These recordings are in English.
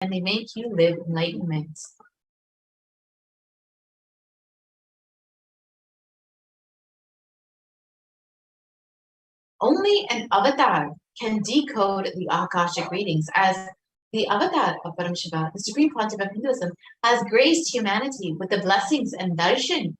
and they make you live enlightenment. Only an avatar can decode the Akashic readings, as the avatar of Paramashiva, the supreme pontiff of Hinduism, has graced humanity with the blessings and darshan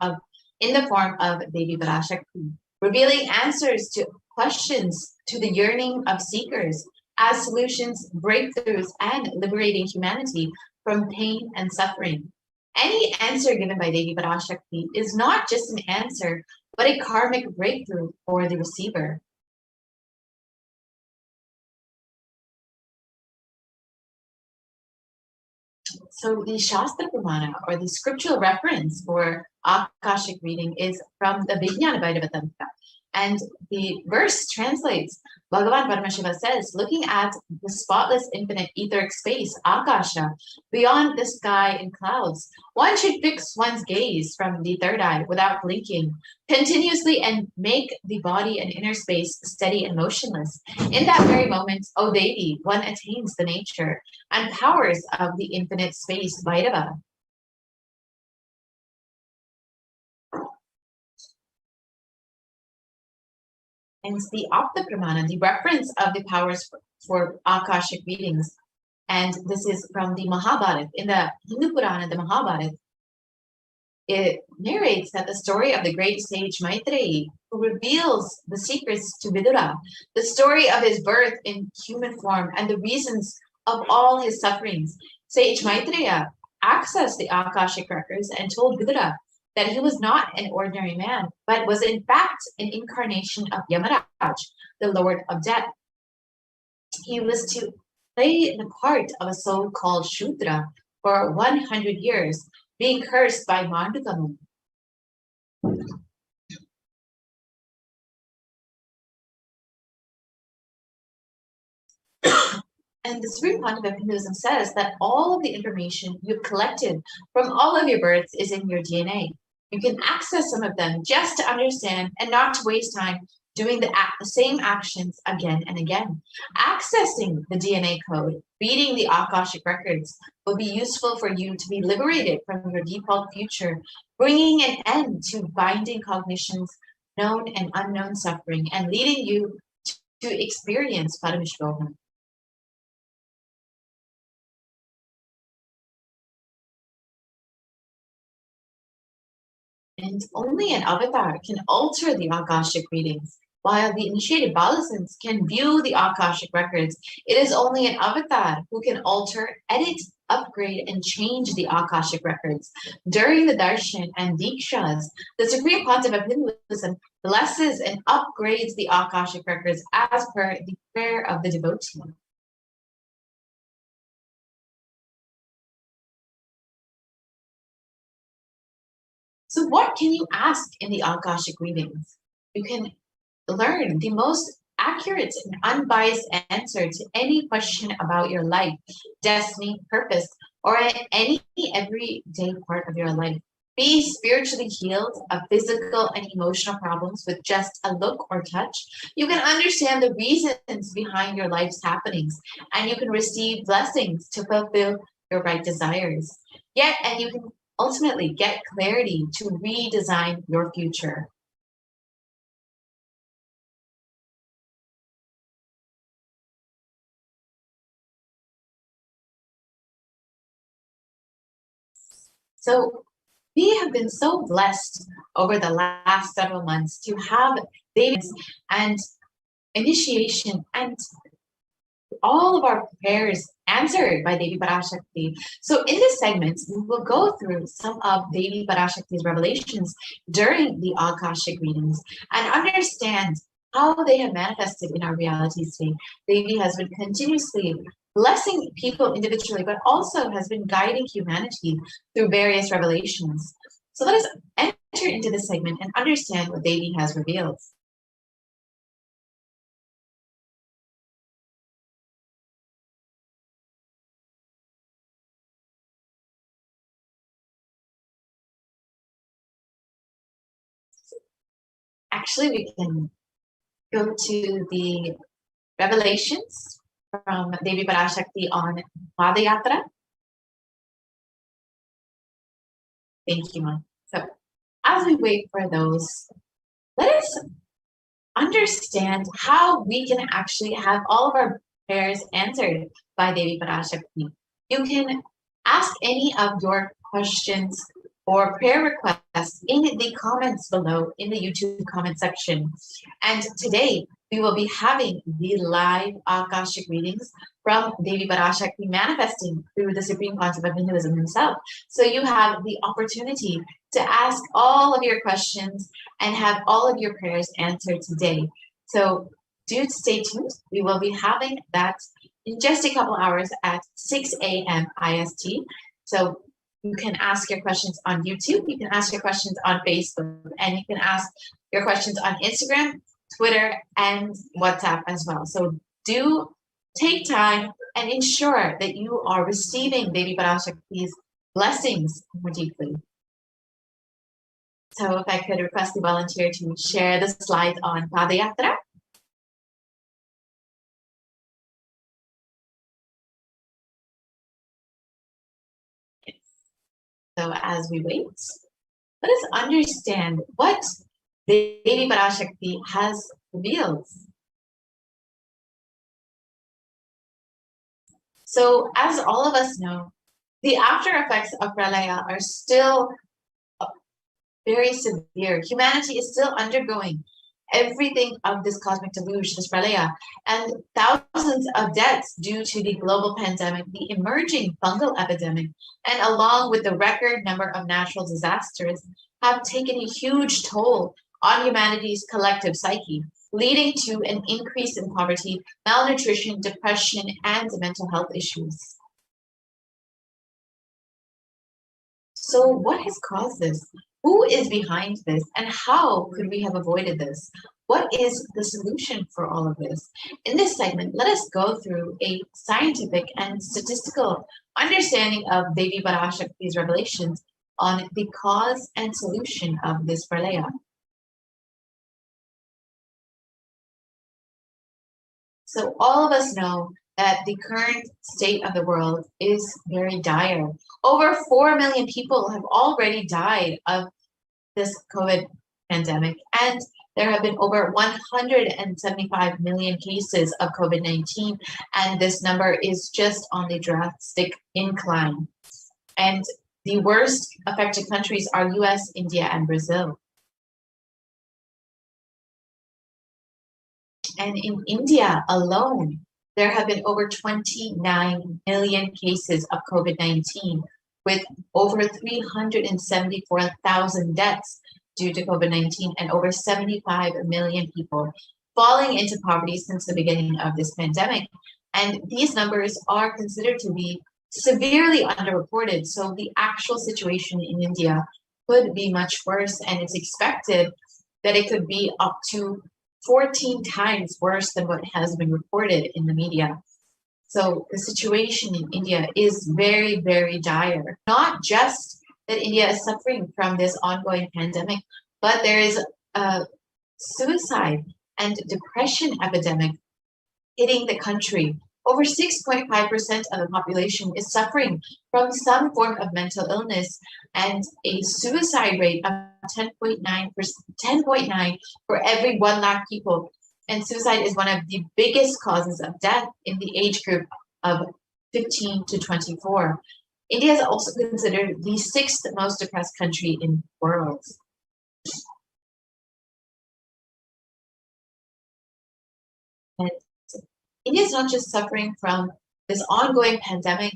in the form of Devi Parashakti, revealing answers to questions to the yearning of seekers as solutions, breakthroughs, and liberating humanity from pain and suffering. Any answer given by Devi Parashakti is not just an answer, but a karmic breakthrough for the receiver. So the Shastra Pramana, or the scriptural reference for Akashic reading, is from the Vijnana Bhairava Tantra. And the verse translates, Bhagavan Paramashiva says, looking at the spotless infinite etheric space, Akasha, beyond the sky and clouds, one should fix one's gaze from the third eye without blinking, continuously, and make the body and inner space steady and motionless. In that very moment, O Devi, one attains the nature and powers of the infinite space, Bhairava. And the Apta Pramana, the reference of the powers for Akashic readings. And this is from the Mahabharata. In the Hindu Purana, the Mahabharata, it narrates that the story of the great sage Maitreyi, who reveals the secrets to Vidura, the story of his birth in human form and the reasons of all his sufferings. Sage Maitreya accessed the Akashic records and told Vidura that he was not an ordinary man, but was in fact an incarnation of Yamaraj, the Lord of Death. He was to play the part of a soul called Shudra for 100 years, being cursed by Mandukamu. And the Supreme Pontiff of Hinduism says that all of the information you've collected from all of your births is in your DNA. You can access some of them just to understand and not to waste time doing the same actions again and again. Accessing the DNA code, reading the Akashic records will be useful for you to be liberated from your default future, bringing an end to binding cognitions, known and unknown suffering, and leading you to experience Paramashivoham. And only an avatar can alter the Akashic readings. While the initiated Balasins can view the Akashic records, it is only an avatar who can alter, edit, upgrade, and change the Akashic records. During the Darshan and Dikshas, the Supreme Pontiff of Hinduism blesses and upgrades the Akashic records as per the prayer of the devotee. So what can you ask in the Akashic readings? You can learn the most accurate and unbiased answer to any question about your life, destiny, purpose, or any everyday part of your life. Be spiritually healed of physical and emotional problems with just a look or touch. You can understand the reasons behind your life's happenings, and you can receive blessings to fulfill your right desires. And you can ultimately get clarity to redesign your future. So we have been so blessed over the last several months to have David's and initiation and all of our prayers answered by Devi Parashakti. So in this segment, we will go through some of Devi Parashakti's revelations during the Akashic readings and understand how they have manifested in our reality today. Devi has been continuously blessing people individually, but also has been guiding humanity through various revelations. So let us enter into this segment and understand what Devi has revealed. Actually, we can go to the revelations from Devi Parashakti on Padayatra. Thank you, Mom. So as we wait for those, let us understand how we can actually have all of our prayers answered by Devi Parashakti. You can ask any of your questions or prayer requests in the comments below in the YouTube comment section. And today we will be having the live Akashic readings from Devi Parashakti manifesting through the Supreme Concept of Hinduism himself. So you have the opportunity to ask all of your questions and have all of your prayers answered today. So do stay tuned. We will be having that in just a couple hours at 6 a.m. IST. So you can ask your questions on YouTube, you can ask your questions on Facebook, and you can ask your questions on Instagram, Twitter, and WhatsApp as well. So do take time and ensure that you are receiving Devi Parashakti's blessings more deeply. So if I could request the volunteer to share the slides on Padayatra. So as we wait, let us understand what Devi Parashakti has revealed. So as all of us know, the after effects of Pralaya are still very severe. Humanity is still undergoing everything of this cosmic deluge, this Pralaya, and thousands of deaths due to the global pandemic, the emerging fungal epidemic, and along with the record number of natural disasters, have taken a huge toll on humanity's collective psyche, leading to an increase in poverty, malnutrition, depression, and mental health issues. So what has caused this? Who is behind this, and how could we have avoided this? What is the solution for all of this? In this segment, let us go through a scientific and statistical understanding of Devi Parashakti's revelations on the cause and solution of this pralaya. So all of us know that the current state of the world is very dire. Over 4 million people have already died of this COVID pandemic, and there have been over 175 million cases of COVID-19, and this number is just on the drastic incline. And the worst affected countries are US, India, and Brazil. And in India alone, there have been over 29 million cases of COVID-19, with over 374,000 deaths due to COVID-19 and over 75 million people falling into poverty since the beginning of this pandemic. And these numbers are considered to be severely underreported. So the actual situation in India could be much worse, and it's expected that it could be up to 14 times worse than what has been reported in the media. So the situation in India is very, very dire. Not just that India is suffering from this ongoing pandemic, but there is a suicide and depression epidemic hitting the country. Over 6.5% of the population is suffering from some form of mental illness, and a suicide rate of 10.9 for every 1 lakh people. And suicide is one of the biggest causes of death in the age group of 15 to 24. India is also considered the 6th most depressed country in the world. And India is not just suffering from this ongoing pandemic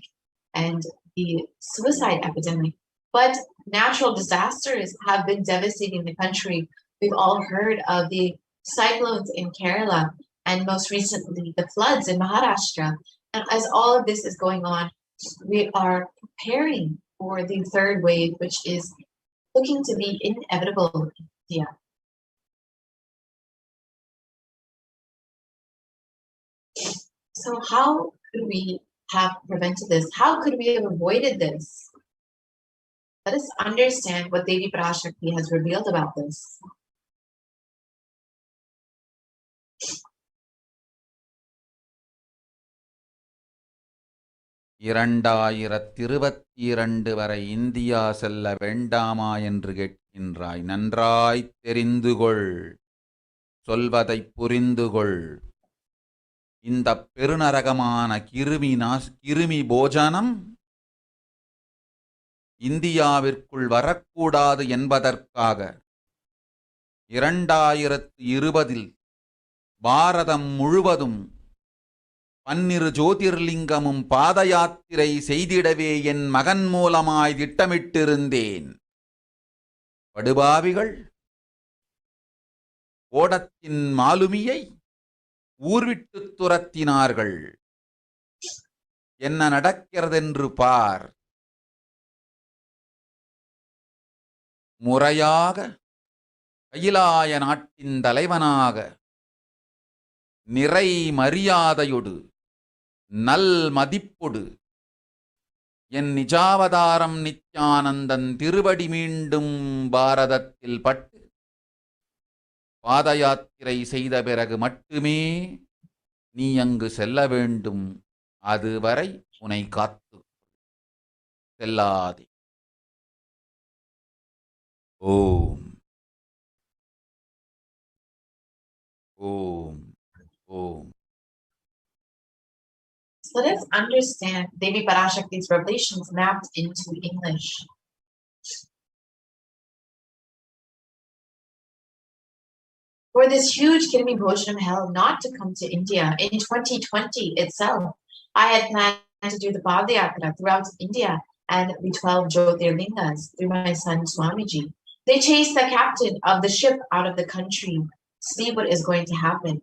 and the suicide epidemic, but natural disasters have been devastating the country. We've all heard of the cyclones in Kerala, and most recently the floods in Maharashtra. And as all of this is going on, we are preparing for the third wave, which is looking to be inevitable in India. So how could we have prevented this? How could we have avoided this? Let us understand what Devi Parashakti has revealed about this. 2022 வரை India செல்ல வேண்டாமா என்று கேட்கின்றாய். நன்றாய் தெரிந்துகொள், சொல்வதைப் புரிந்துகொள். இந்த பெருநரகமான கிருமி போஜனம் இந்தியாவிற்குள் வரக்கூடாது என்பதற்காக 2020 பாரதம் முழுவதும் 12 ஜோதிர்லிங்கமும் பாத யாத்திரை செய்திடவே என் மகன் மூலமாய் திட்டமிட்டிருந்தேன். படுபாவிகள் ஓடத்தின் மாலுமியை ஊர்விட்டு துரத்தினார்கள். என்ன நடக்கிறதென்று பார். முறையாக கைலாய நாட்டின் தலைவனாக நிறை மரியாதையொடு நல் மதிப்பொடு என் நிஜாவதாரம் நித்யானந்தன் திருவடி மீண்டும் பாரதத்தில் பட்டு பாத யாத்திரை செய்த பிறகு மட்டுமே நீ அங்கு செல்ல வேண்டும். அதுவரை உன்னை காத்து செல்லாதே. ஓம் ஓம் ஓம். So let's understand Devi Parashakti's revelations mapped into English. For this huge Kirmi Bhoshanam hell not to come to India in 2020 itself, I had planned to do the Padayatra throughout India and the 12 Jyotirlingas through my son Swamiji. They chased the captain of the ship out of the country. See what is going to happen.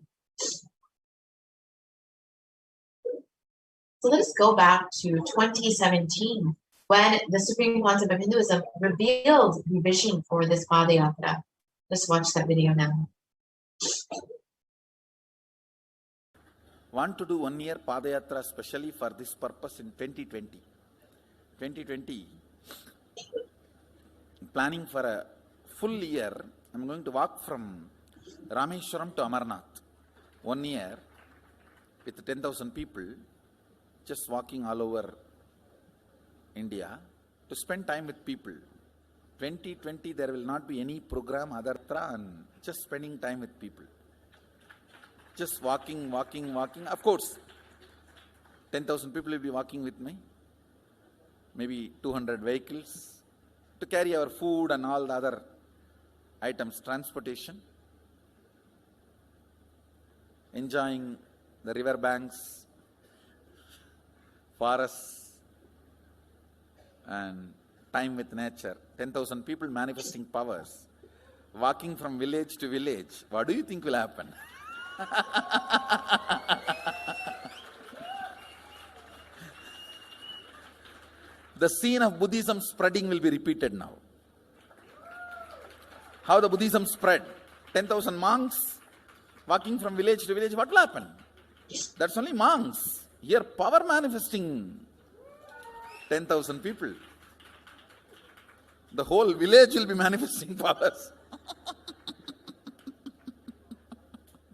So let us go back to 2017 when the Supreme Concept of Hinduism revealed the vision for this Padayatra. Let's watch that video now. Want to do 1 year Padayatra specially for this purpose in 2020. 2020, planning for a full year. I'm going to walk from Rameshwaram to Amarnath. 1 year with 10,000 people, just walking all over India to spend time with people. 2020, there will not be any program, adartra, and just spending time with people. Just walking. Of course, 10,000 people will be walking with me. Maybe 200 vehicles to carry our food and all the other items, transportation. Enjoying the river banks, forests, and time with nature. 10,000 people manifesting powers, walking from village to village. What do you think will happen? The scene of Buddhism spreading will be repeated now. How the Buddhism spread. 10,000 monks walking from village to village. What will happen? That's only monks. Here power manifesting 10,000 people. The whole village will be manifesting powers.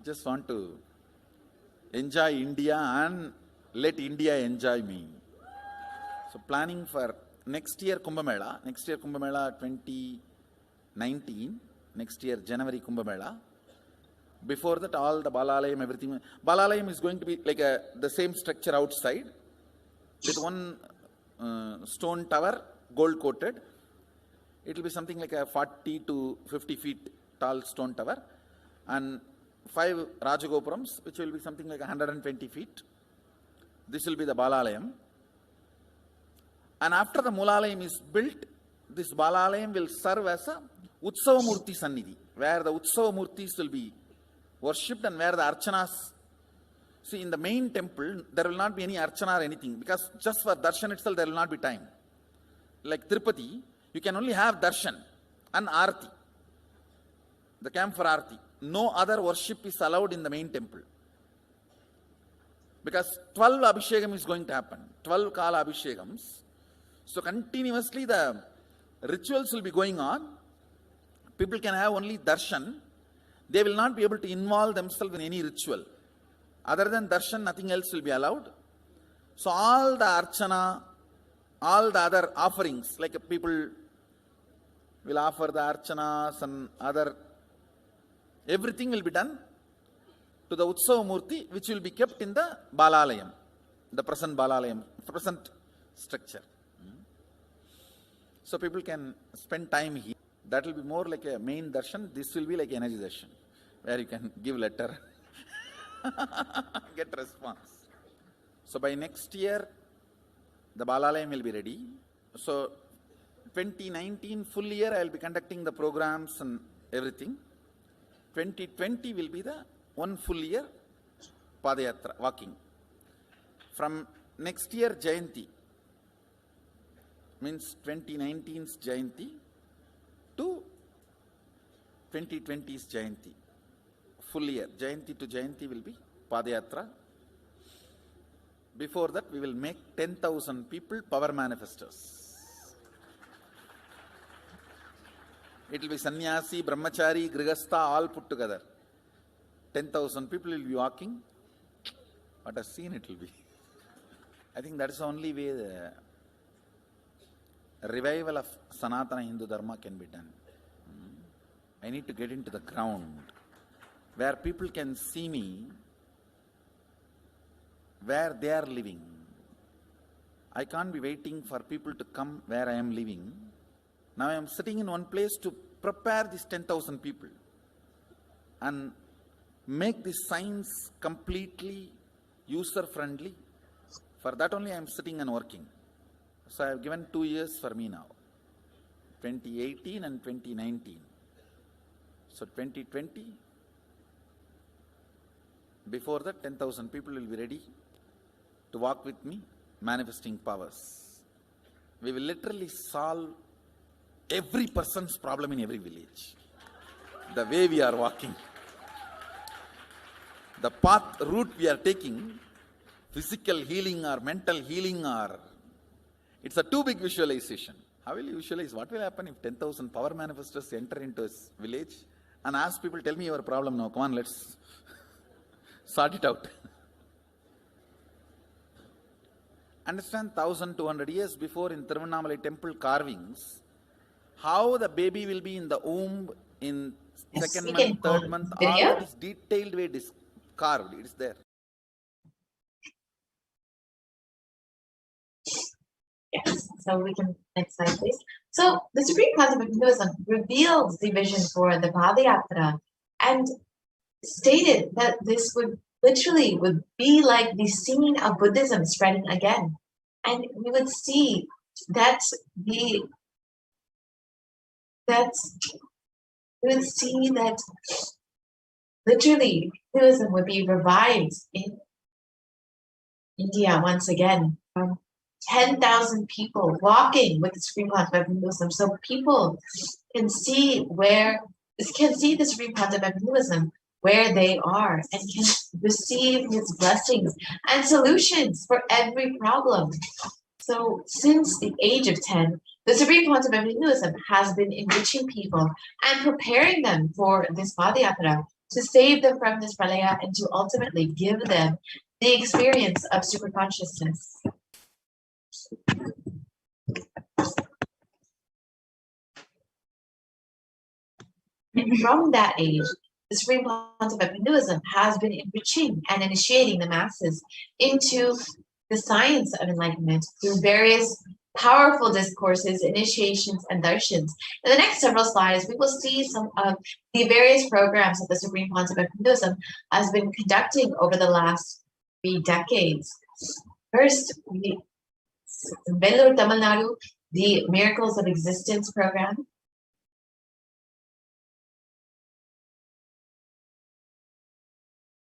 Just want to enjoy India and let India enjoy me. So planning for next year Kumbh Mela 2019, next year January Kumbh Mela. Before that, all the Balalayam, everything. Balalayam is going to be like the same structure outside with one stone tower, gold coated. It will be something like a 40 to 50 feet tall stone tower, and 5 Rajagopurams, which will be something like 120 feet. This will be the Balalayam. And after the Mulalayam is built, this Balalayam will serve as a Utsava Murti Sannidhi, where the Utsava Murtis will be worshipped and where the Archanas. See, in the main temple, there will not be any Archana or anything, because just for darshan itself, there will not be time. Like Tirupati, you can only have darshan and Arati, the camp for Arati. No other worship is allowed in the main temple, because 12 Abhishekam is going to happen, 12 Kala Abhishekams. So continuously the rituals will be going on. People can have only darshan. They will not be able to involve themselves in any ritual. Other than darshan, nothing else will be allowed. So all the archana, all the other offerings, like people will offer the archanas and other, everything will be done to the Utsava Murti, which will be kept in the Balalayam, the present Balalayam, present structure. So people can spend time here. That will be more like a main darshan. This will be like energy darshan, where you can give letter, get response. So by next year, the Balalayam will be ready. So 2019 full year, I will be conducting the programs and everything. 2020 will be the one full year Padayatra, walking. From next year Jayanti, means 2019's Jayanti to 2020's Jayanti, full year. Jayanti to Jayanti will be Padayatra. Before that, we will make 10,000 people power manifestors. It will be sannyasi, brahmachari, grihastha, all put together. 10,000 people will be walking. What a scene it will be. I think that is the only way the revival of Sanatana Hindu Dharma can be done. I need to get into the ground where people can see me, where they are living. I can't be waiting for people to come where I am living. Now I am sitting in one place to prepare these 10,000 people and make this science completely user-friendly. For that only I am sitting and working. So I have given 2 years for me now, 2018 and 2019. So 2020, before that 10,000 people will be ready to walk with me, manifesting powers. We will literally solve every person's problem in every village. The way we are walking, the path, route we are taking, physical healing or mental healing, or it's a too big visualization. How will you visualize? What will happen if 10,000 power manifestors enter into a village and ask people, tell me your problem now, come on, let's sort it out. Understand, 1,200 years before in Tiruvannamalai temple carvings, how the baby will be in the womb in second month, third month, all that is detailed way carved. It is there. Yes, so we can, next slide please. So the Supreme Concept of Hinduism reveals the vision for the Padayatra and stated that this would be like the scene of Buddhism spreading again. And we would see that literally Hinduism would be revived in India once again. 10,000 people walking with the Supreme Concept of Hinduism, so people can see the Supreme Concept of Hinduism where they are and can receive his blessings and solutions for every problem. So since the age of 10, the Supreme Concept of Hinduism has been enriching people and preparing them for this Padayatra to save them from this pralaya and to ultimately give them the experience of super consciousness. And from that age, the Supreme Concept of Hinduism has been enriching and initiating the masses into the science of enlightenment through various powerful discourses, initiations, and darshans. In the next several slides, we will see some of the various programs that the Supreme Concept of Hinduism has been conducting over the last 3 decades. First, in Vellore, Tamil Nadu, the Miracles of Existence program.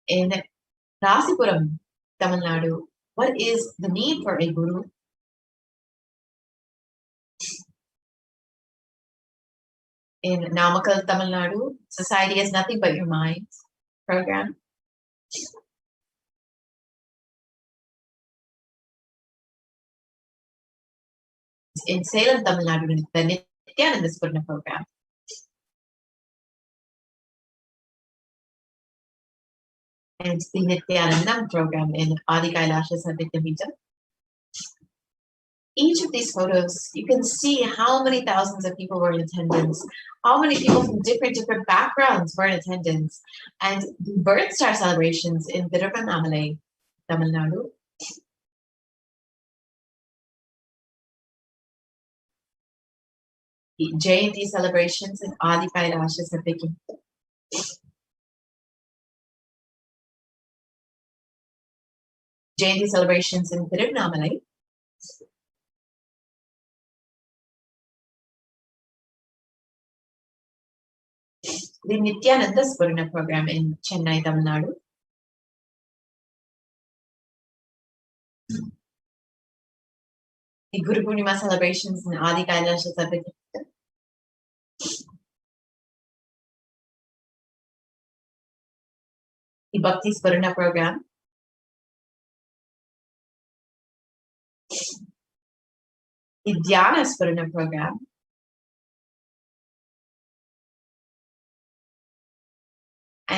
In Rasipuram, Tamil Nadu, what is the need for a guru? In Namakkal, Tamil Nadu, Society is Nothing But Your Mind program. In Salem, Tamil Nadu, the Nithyananda program. And the Nithyanandam program in Adi Kailasha Sadhyamita. each of these photos, you can see how many thousands of people were in attendance, how many people from different backgrounds were in attendance, and the birth star celebrations in Tiruvannamalai, Tamil Nadu. The Jayanti celebrations in Adi Kailasha Satyaki. Jayanti celebrations in Tiruvannamalai. The Nithyananda Paramashivam program in Chennai, Tamil Nadu. The Guru Purnima celebrations in Adi Kailasha Satyaki. The Bhakti Spurna program. The Dhyana Spurna program.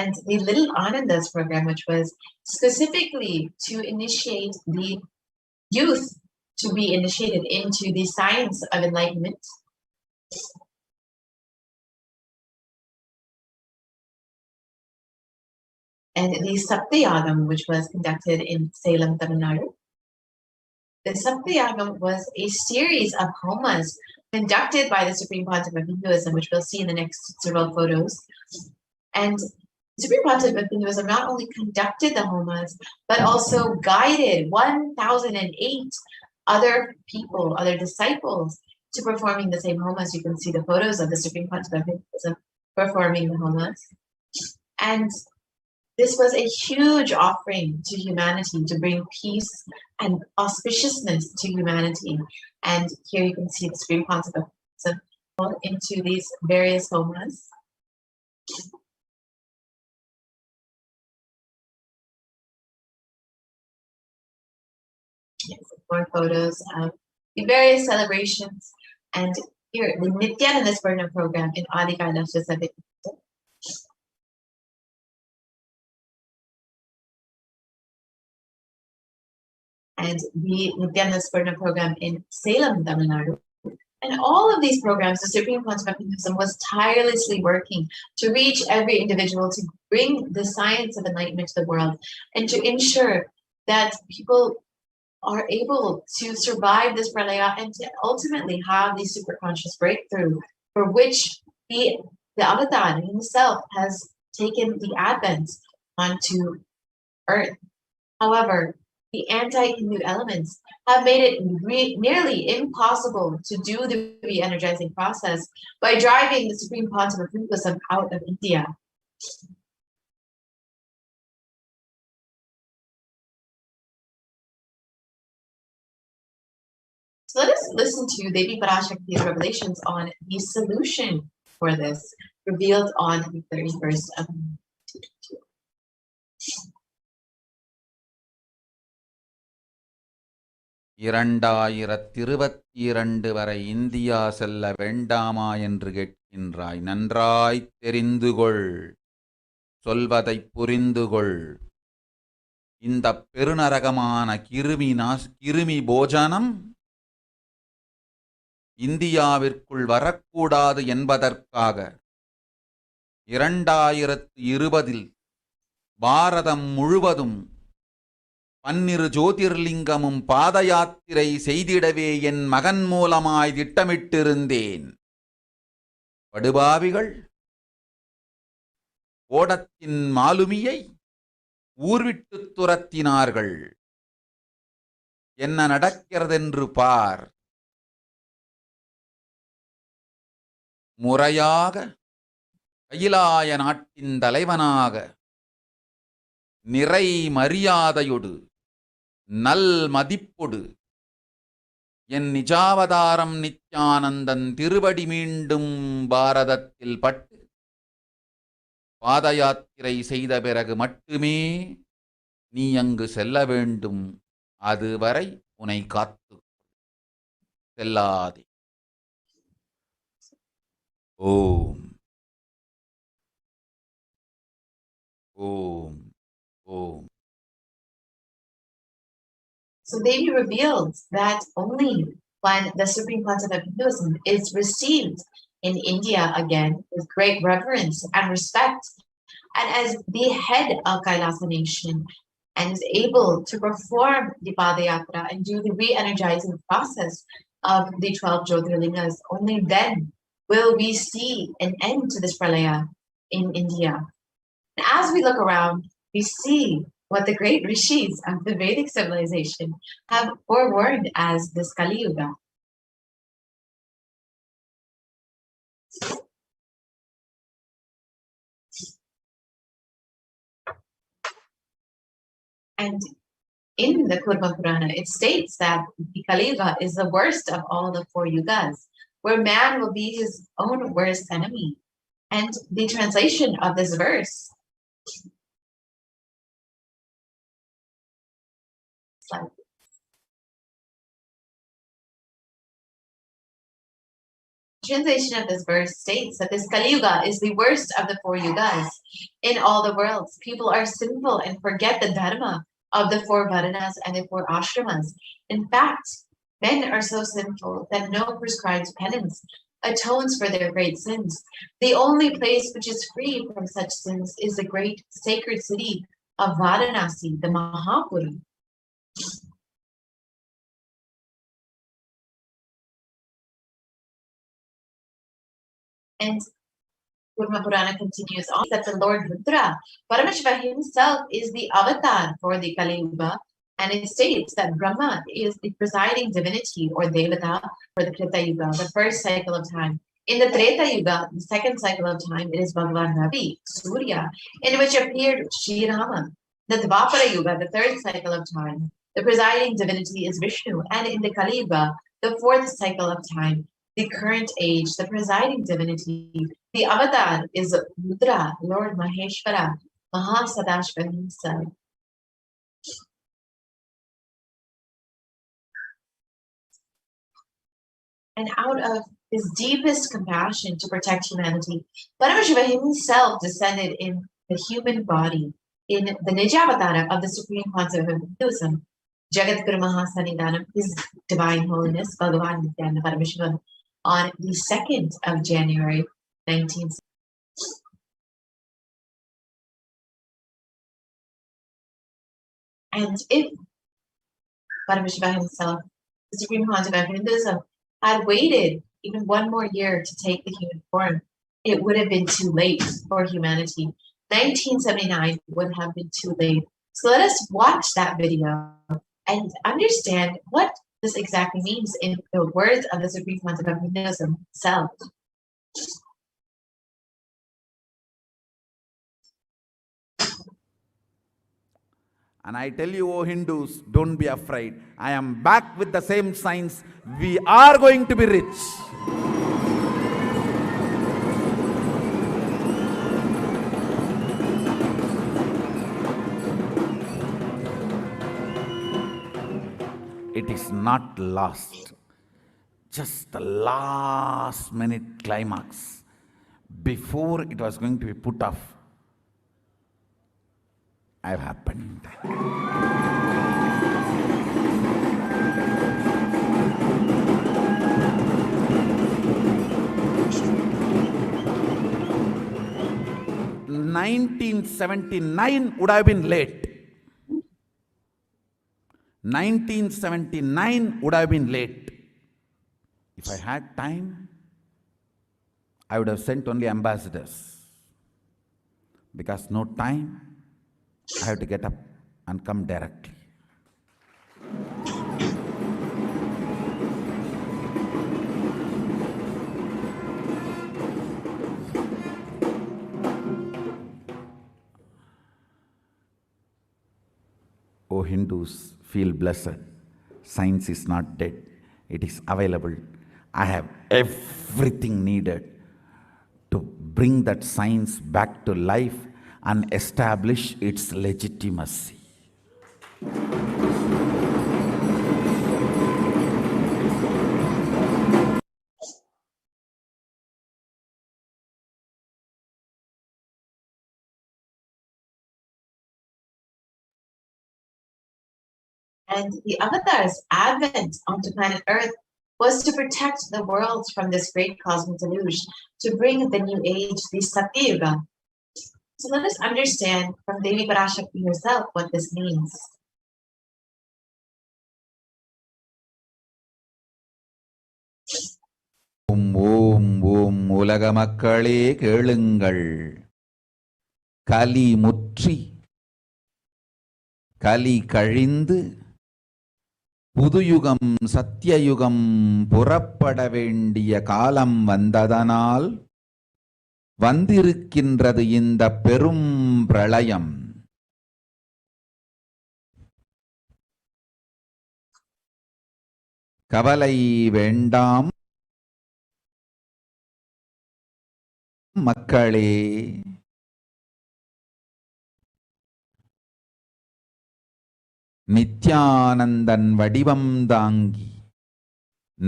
And the Little Anandas program, which was specifically to initiate the youth to be initiated into the science of enlightenment. And the Saptayagam, which was conducted in Salem, Tamil Nadu. The Saptayagam was a series of homas conducted by the Supreme Pontiff of Hinduism, which we'll see in the next several photos. And the Supreme Pontiff of Hinduism not only conducted the homas, but also guided 1,008 other people, other disciples, to performing the same homas. You can see the photos of the Supreme Pontiff of Hinduism performing the homas. And this was a huge offering to humanity to bring peace and auspiciousness to humanity. And here you can see the Supreme Pontiff of Hinduism into these various homas. Yes, more photos of the various celebrations. And here, the Nithyananda Paramashivam program in Adi Kailasha Satyaki. And the Nithyananda Paramashivam program in Salem, Tamil Nadu. And all of these programs, the Supreme Pontiff of Hinduism was tirelessly working to reach every individual, to bring the science of enlightenment to the world, and to ensure that people are able to survive this pralaya and to ultimately have the superconscious breakthrough for which the avatar himself has taken the advent onto earth. However, the anti-Hindu elements have made it nearly impossible to do the re-energizing process by driving the Supreme Pontiff of Hinduism out of India. So let us listen to Devi Parashakti's revelations on the solution for this, revealed on the 31st of May. இரண்டாயிரத்திருபத்திரண்டு வரை India செல்ல வேண்டாமா என்று கேட்கின்றாய். நன்றாய்த் தெரிந்துகொள், சொல்வதைப் புரிந்துகொள். இந்த பெருநரகமான கிருமி போஜனம் இந்தியாவிற்குள் வரக்கூடாது என்பதற்காக 2020 பாரதம் முழுவதும் 12 ஜோதிர்லிங்கமும் பாத யாத்திரை செய்திடவே என் மகன் மூலமாய் திட்டமிட்டிருந்தேன். படுபாவிகள் ஓடத்தின் மாலுமியை ஊர்விட்டுத் துரத்தினார்கள். என்ன நடக்கிறதென்று பார். முறையாக கைலாய நாட்டின் தலைவனாக நிறை மரியாதையொடு நல் மதிப்பொடு என் நிஜாவதாரம் நித்யானந்தன் திருவடி மீண்டும் பாரதத்தில் பட்டு பாத யாத்திரை செய்த பிறகு மட்டுமே நீ அங்கு செல்ல வேண்டும். அதுவரை உன்னை காத்து செல்லாதே. ஓம் ஓம் ஓம். So Devi revealed that only when the supreme concept of Hinduism is received in India again with great reverence and respect, and as the head of Kailasa nation, and is able to perform the Padayatra and do the re-energizing process of the 12 Jyotirlingas, only then will we see an end to this pralaya in India. And as we look around, we see what the great rishis of the Vedic civilization have forewarned as this Kali Yuga. And in the Kurma Purana, it states that the Kali Yuga is the worst of all the 4 yugas, where man will be his own worst enemy. And the translation of this verse, states that this Kali Yuga is the worst of the 4 yugas. In all the worlds, people are sinful and forget the dharma of the 4 varanas and the 4 ashramas. In fact, men are so sinful that no prescribed penance atones for their great sins. The only place which is free from such sins is the great sacred city of Varanasi, the Mahapuri. And Kurma Purana continues on that the Lord Rudra, Paramashiva himself, is the avatar for the Kali Yuga, and it states that Brahma is the presiding divinity or Devata for the Krita Yuga, the first cycle of time. In the Treta Yuga, the second cycle of time, it is Bhagavan Ravi, Surya, in which appeared Sri Rama. The Dvapara Yuga, the third cycle of time, the presiding divinity is Vishnu, and in the Kali Yuga, the fourth cycle of time, the current age, the presiding divinity, the avatar is Rudra, Lord Maheshwara, Mahasadashva himself. And out of his deepest compassion to protect humanity, Paramashiva himself descended in the human body in the Nijavatara of the Supreme Concept of Hinduism, Jagat Guru Mahasanidanam, His Divine Holiness, Bhagavan Nithyananda Paramashivam, on the 2nd of January, 1960. And if Paramashiva himself, the Supreme Concept of Hinduism, had waited even one more year to take the human form, it would have been too late for humanity. 1979 would have been too late. So let us watch that video and understand what this exactly means in the words of the Supreme Concept of Hinduism itself. And I tell you, O Hindus, don't be afraid. I am back with the same signs. We are going to be rich. It is not lost. Just the last minute climax. Before it was going to be put off, have happened. (1979) would have been late. 1979 would have been late. If I had time, I would have sent only ambassadors. Because no time, I have to get up and come directly. O Hindus, feel blessed. Science is not dead. It is available. I have everything needed to bring that science back to life and establish its legitimacy. And the avatar's advent onto planet Earth was to protect the world from this great cosmic deluge, to bring the new age, the Satya Yuga. So let us understand from Devi Parashakti herself what this means. ஓம் ஓம் ஓம் உலக மக்களே கேளுங்கள். கலி முற்றி கலி கழிந்து புதுயுகம் சத்தியயுகம் புறப்பட வேண்டிய காலம் வந்ததனால் வந்திருக்கின்றது இந்த பெரும் பிரளயம். கவலை வேண்டாம் மக்களே. நித்யானந்தன் வடிவம் தாங்கி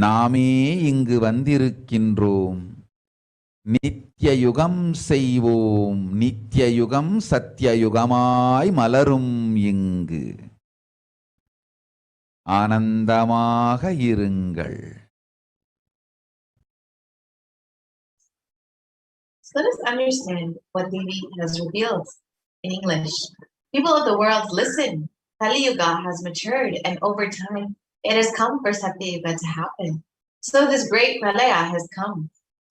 நாமே இங்கு வந்திருக்கின்றோம். நித்யயுகம் செய்வோம், நித்யயுகம் சத்தியயுகமாய் மலரும் இங்கு. ஆனந்தமாக இருங்கள். So let us understand what Devi has revealed in English. People of the world, listen. Kali Yuga has matured, and over time, it has come for Satya Yuga to happen. So this great Pralaya has come.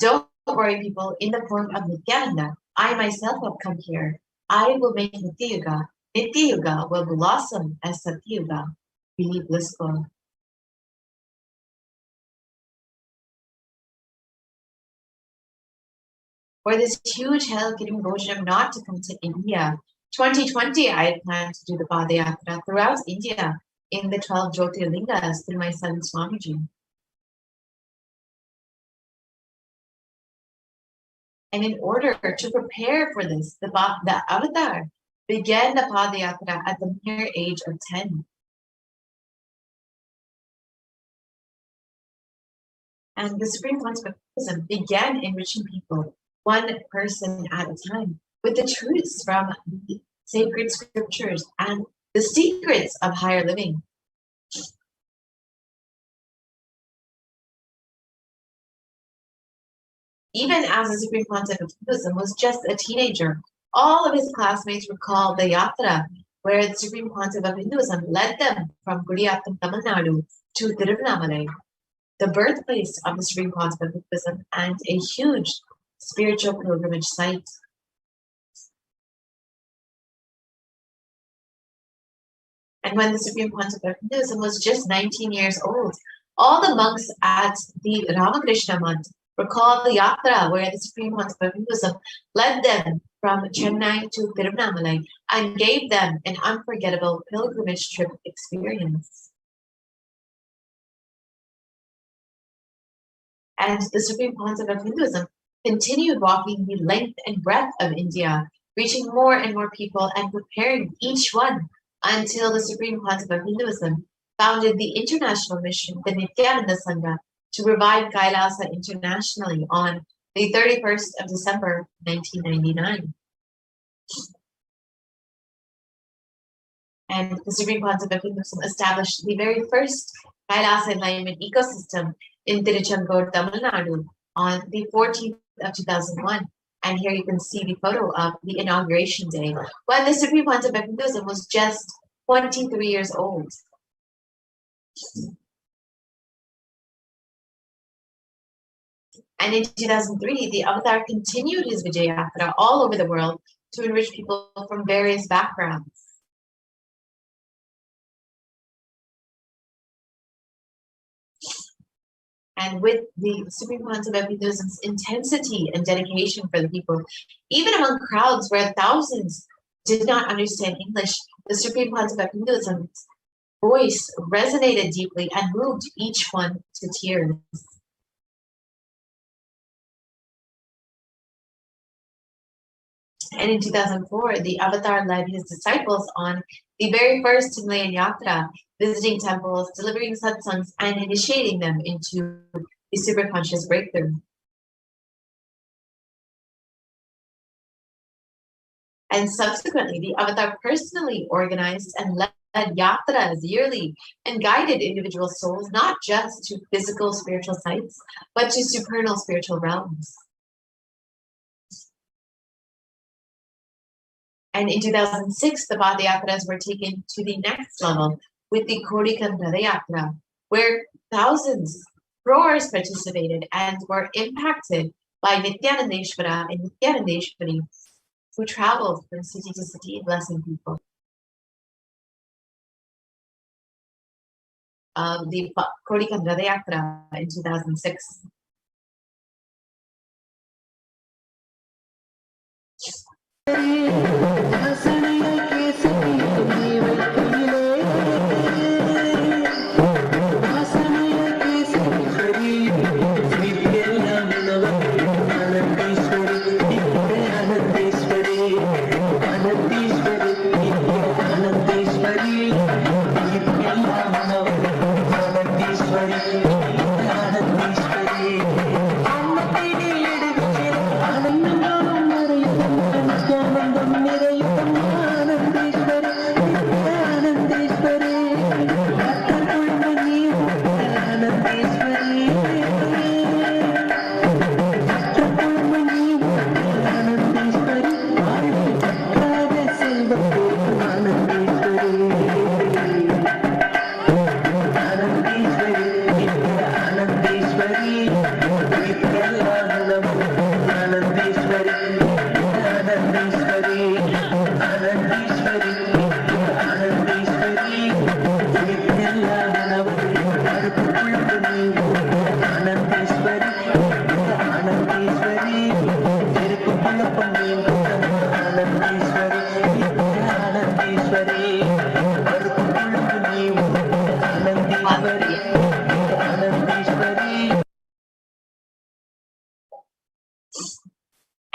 Don't worry, people, in the form of Nithyananda. I myself have come here. I will make Nitya Yuga. Nitya Yuga will blossom as Satya Yuga. Be blissful. For this huge hell-giving Bhojam not to come to India. 2020, I had planned to do the Padayatra throughout India in the 12 Jyotirlingas through my son Swamiji. And in order to prepare for this, the avatar began the Padayatra at the mere age of 10. And the Supreme Concept of Buddhism began enriching people, one person at a time, with the truths from the sacred scriptures and the secrets of higher living. Even as the Supreme Concept of Buddhism was just a teenager, all of his classmates recalled the yatra where the Supreme Concept of Hinduism led them from Gudiyattam, Tamil Nadu to Tiruvannamalai, the birthplace of the Supreme Concept of Buddhism and a huge spiritual pilgrimage site. And when the Supreme Concept of Hinduism was just 19 years old, all the monks at the Ramakrishna Math recalled the yatra where the Supreme Concept of Hinduism led them from Chennai to Tiruvannamalai and gave them an unforgettable pilgrimage trip experience. And the Supreme Concept of Hinduism continued walking the length and breadth of India, reaching more and more people and preparing each one until the Supreme Concept of Hinduism founded the international mission, the Nithyananda Sangha, to revive Kailasa internationally on the 31st of December, 1999. And the Supreme Concept of Hinduism established the very first Kailasa enlightenment ecosystem in Tiruchendur, Tamil Nadu on the 14th of 2001. And here you can see the photo of the inauguration day when the Supreme Concept of Hinduism was just 23 years old. And in 2003, the Avatar continued his Vijayatra all over the world to enrich people from various backgrounds. And with the Supreme Concept of Hinduism's intensity and dedication for the people, even among crowds where thousands did not understand English, the Supreme Concept of Hinduism's voice resonated deeply and moved each one to tears. And in 2004, the Avatar led his disciples on the very first Himalayan Yatra, visiting temples, delivering satsangs, and initiating them into the superconscious breakthrough. And subsequently, the Avatar personally organized and led yatras yearly and guided individual souls not just to physical spiritual sites, but to supernal spiritual realms. And in 2006, the Padayatras were taken to the next level with the Kodikanda Yatra, where thousands, crores participated and were impacted by Nithyanandeshwara and Nithyanandeshwari, who traveled from city to city blessing people. The Kodikanda Yatra in 2006.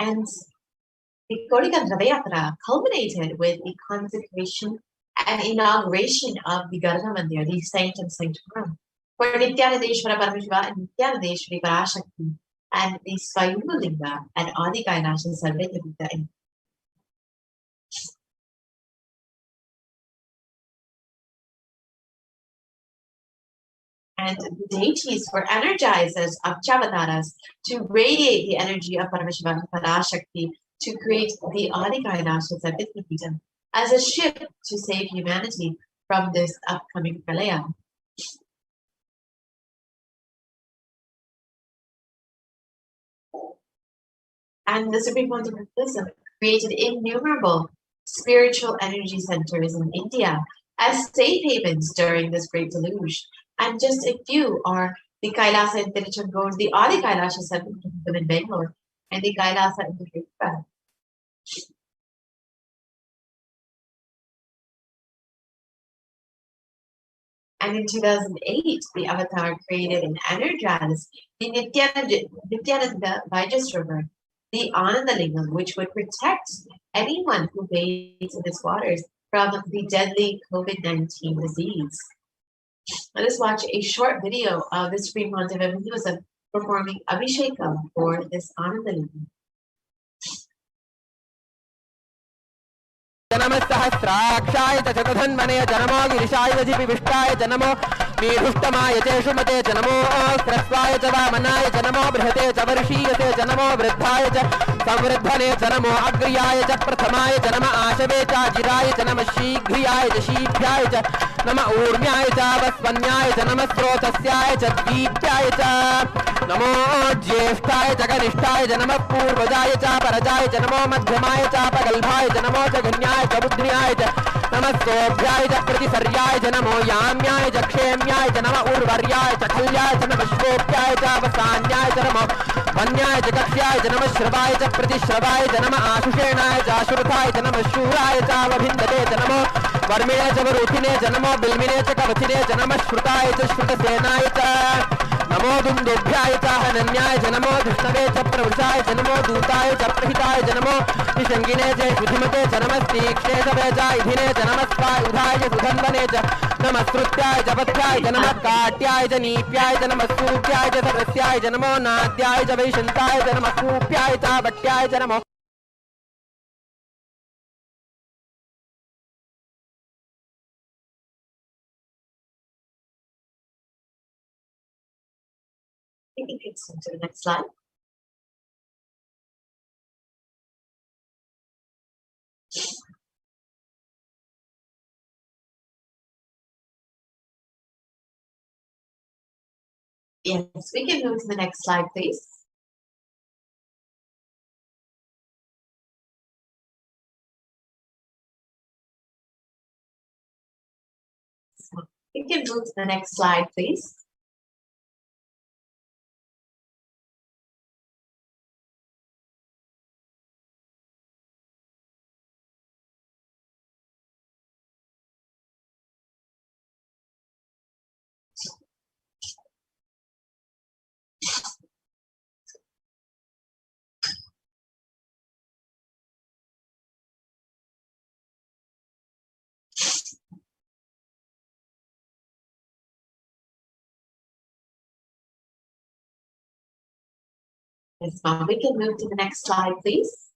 And the Kodikanda Yatra culminated with the consecration and inauguration of the Garga Mandir, the Sanctum Sanctorum, for Nithyanandeshwara Paramashiva and Nithyanandeshwari Parashakti, and the Swayambhulinga and Adi Kailasha celebrated the and the deities were energized as Akchavataras to radiate the energy of Paramashiva and Parashakti to create the Adi Kailasha Sarvitmapidam as a ship to save humanity from this upcoming Pralaya. And the Supreme Pontificate created innumerable spiritual energy centers in India as safe havens during this great deluge. And just a few are the Kailasa in Tiruchendur, the Adi Kailasha Sarvitmapidam in Bangalore, and the Kailasa in Hyderabad. And in 2008, the Avatar created and energized the Nithyananda Vajas River, the Anandalingam, which would protect anyone who bathes in its waters from the deadly COVID-19 disease. Let us watch a short video of the Supreme Pontiff Hinduism performing Abhishekam for this Anandalingam. जनमस्सहस्राक्षाय च शतधन्वने जनमो गिरिशाय विष्टाय जनमो मेधुष्टमाय चेषुमते जनमो ह्रस्वाय च वामनाय जनमो बृहते च वर्षीयते जनमो वृद्धाय च संवृद्धने जनमो अग्र्याय च प्रथमाय जनम आशवे च जिराय च नमः शीघ्रियाय च शीभ्याय च नम ऊर्म्याय च वस्वन्याय च नमः स्रोतस्याय च दीप्याय च नमो ज्येष्ठाय च कनिष्ठाय च नमः पूर्वजाय च परजाय च नमो मध्यमाय च पगल्भाय च नमो च घन्याय च बुद्ध्याय च नमः सोभ्याय च प्रतिसर्याय च नमो याम्याय च क्षेम्याय च नमः उर्वर्याय च खल्याय च नमः श्वोप्याय च वसान्याय च नमो वन्याय च कक्ष्याय च नमः श्रवाय च प्रतिश्रवाय च नमः आशुषेणाय च आशुरथाय च नमः शूराय च वभिन्दते च नमो वर्मिणे च वरुथिने च नमो बिल्मिने च कवचिने च नमः श्रुताय च श्रुतसेनाय च नमो दुन्दुभ्याय च हनन्याय च नमो धृष्णवे च प्रवृषाय च नमो दूताय च प्रहिताय च नमो निषङ्गिने च शुधिमते च नमस्तीक्ष्णे च वेजा इधिने च नमस्वायुधाय च सुधन्वने च नमस्कृत्याय च पथ्याय च नमः काट्याय च नीप्याय च नमः सूप्याय च सरस्याय च नमो नाद्याय च वैशन्ताय च नमः कूप्याय च भट्याय च नमो you can swing to the next slide. Yes, we can move to the next slide, please. So we can move to the next slide, please. Yes, ma'am. We can move to the next slide, please.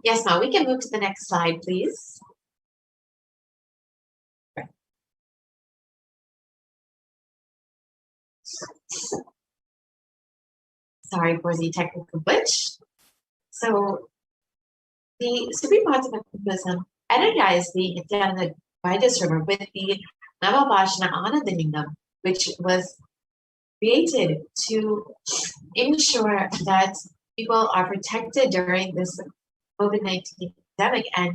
Yes, ma'am. We can move to the next slide, please. Sorry for the technical glitch. So the Supreme Concept of Buddhism energized the Nithyananda Vaidya River with the Navabhashana Anandalingam, which was created to ensure that people are protected during this COVID-19 pandemic. And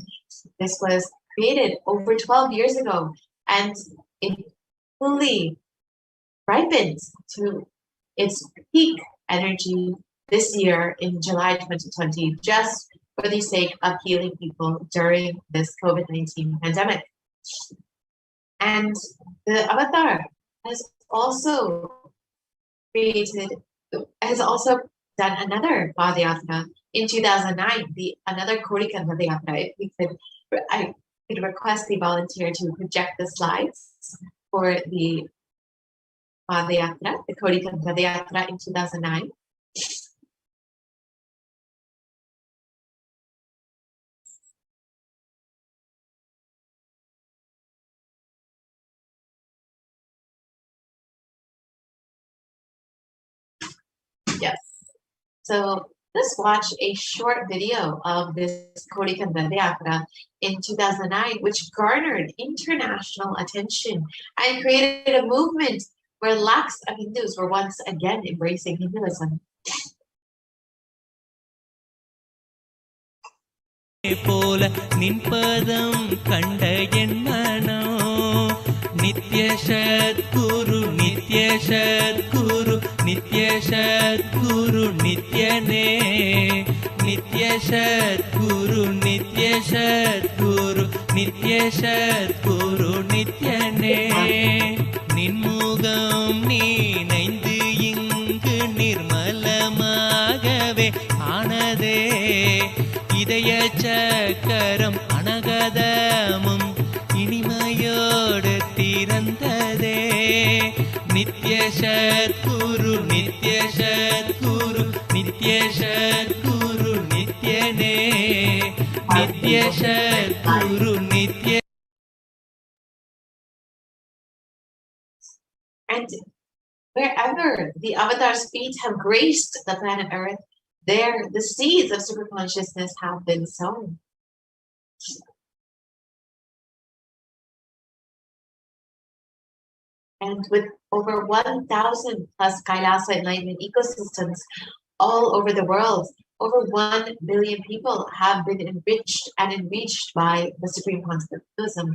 this was created over 12 years ago, and it fully ripened to its peak energy this year in July 2020, just for the sake of healing people during this COVID-19 pandemic. And the Avatar has also done another Padayatra in 2009, another Kodika Padayatra. If we could, I could request the volunteer to project the slides for the Padayatra, the Kodika Padayatra in 2009. Yes. So let's watch a short video of this Kodika Padayatra in 2009, which garnered international attention and created a movement where lakhs of Hindus were once again embracing Hinduism. போல நின்பதம் கண்ட என் மனம் நித்ய சத்குரு நித்ய சத்குரு நித்ய சத்குரு நித்யனே நித்ய சத்குரு நித்ய சத்குரு நித்ய சத்குரு நித்யனே நின்முகம் நீனைந்து இங்கு நிர்மலமாகவே ஆனதே இதய சக்கரம் அனகதமும் இனிமையோடு திறந்ததே நித்ய சத்குரு நித்ய சத்குரு நித்ய சத்குரு நித்யனே நித்ய சத்குரு நித்ய. And wherever the Avatar's feet have graced the planet Earth, there the seeds of super consciousness have been sown. And with over 1,000 plus Kailasa enlightenment ecosystems all over the world, over 1 billion people have been enriched and enriched by the Supreme Concept of Buddhism.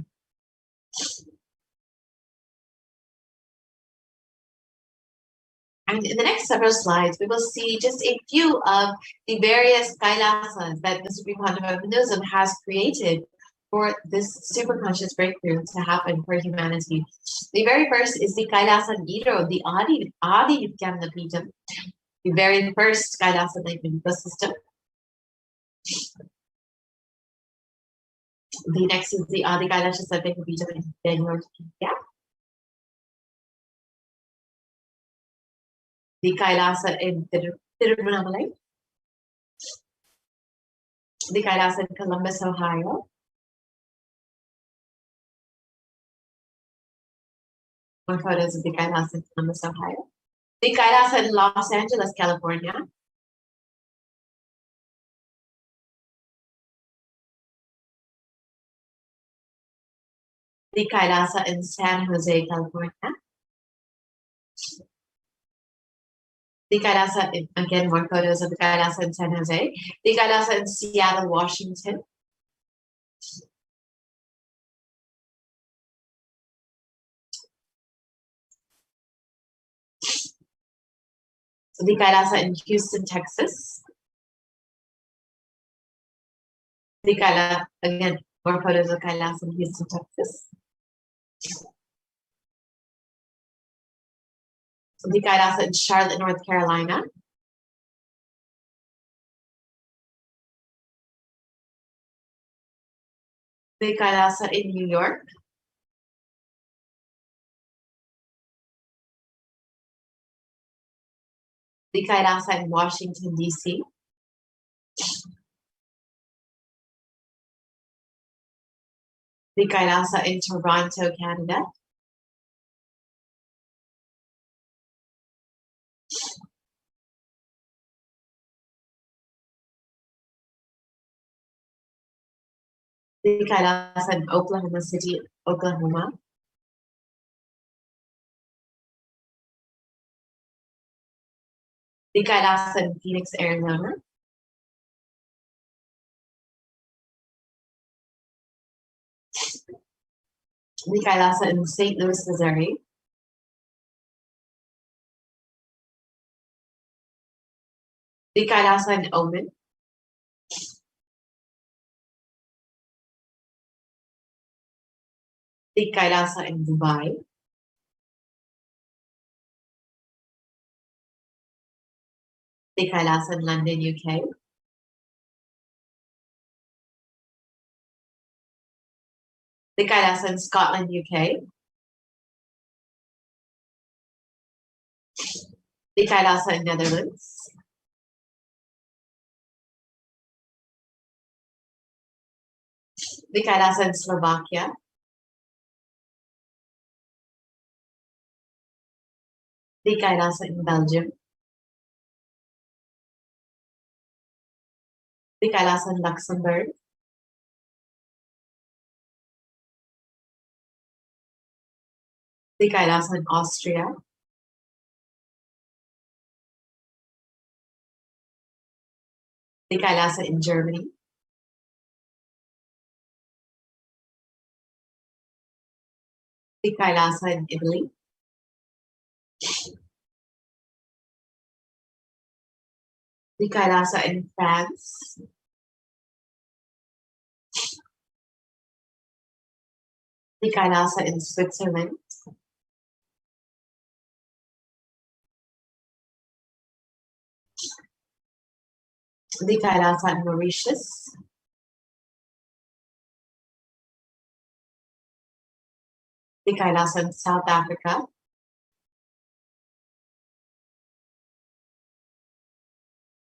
And in the next several slides, we will see just a few of the various Kailasas that the Supreme Concept of Hinduism has created for this superconscious breakthrough to happen for humanity. The very first is the Kailasa Niro, the Adi Nithyananda Pijam, the very first Kailasa Naivedika system. The next is the Adi Kailasa Satvika Pijam in Bangalore, India. The Kailasa in Tiruvannamalai. The Kailasa in Columbus, Ohio. More photos of the Kailasa in Columbus, Ohio. The Kailasa in Los Angeles, California. The Kailasa in San Jose, California. The Kailasa, again, more photos of the Kailasa in San Jose. The Kailasa in Seattle, Washington. The Kailasa in Houston, Texas. The Kailasa, again, more photos of Kailasa in Houston, Texas. The Kailasa in Charlotte, North Carolina. The Kailasa in New York. The Kailasa in Washington, D.C. The Kailasa in Toronto, Canada. The Kailasa in Oklahoma City, Oklahoma. The Kailasa in Phoenix, Arizona. The Kailasa in St. Louis, Missouri. The Kailasa in Oman. The Kailasa in Dubai. The Kailasa in London, UK. The Kailasa in Scotland, UK. The Kailasa in Netherlands. The Kailasa in Slovakia. The Kailasa in Belgium. The Kailasa in Luxembourg. The Kailasa in Austria. The Kailasa in Germany. The Kailasa in Italy. The Kailasa in France. The Kailasa in Switzerland. The Kailasa in Mauritius. The Kailasa in South Africa.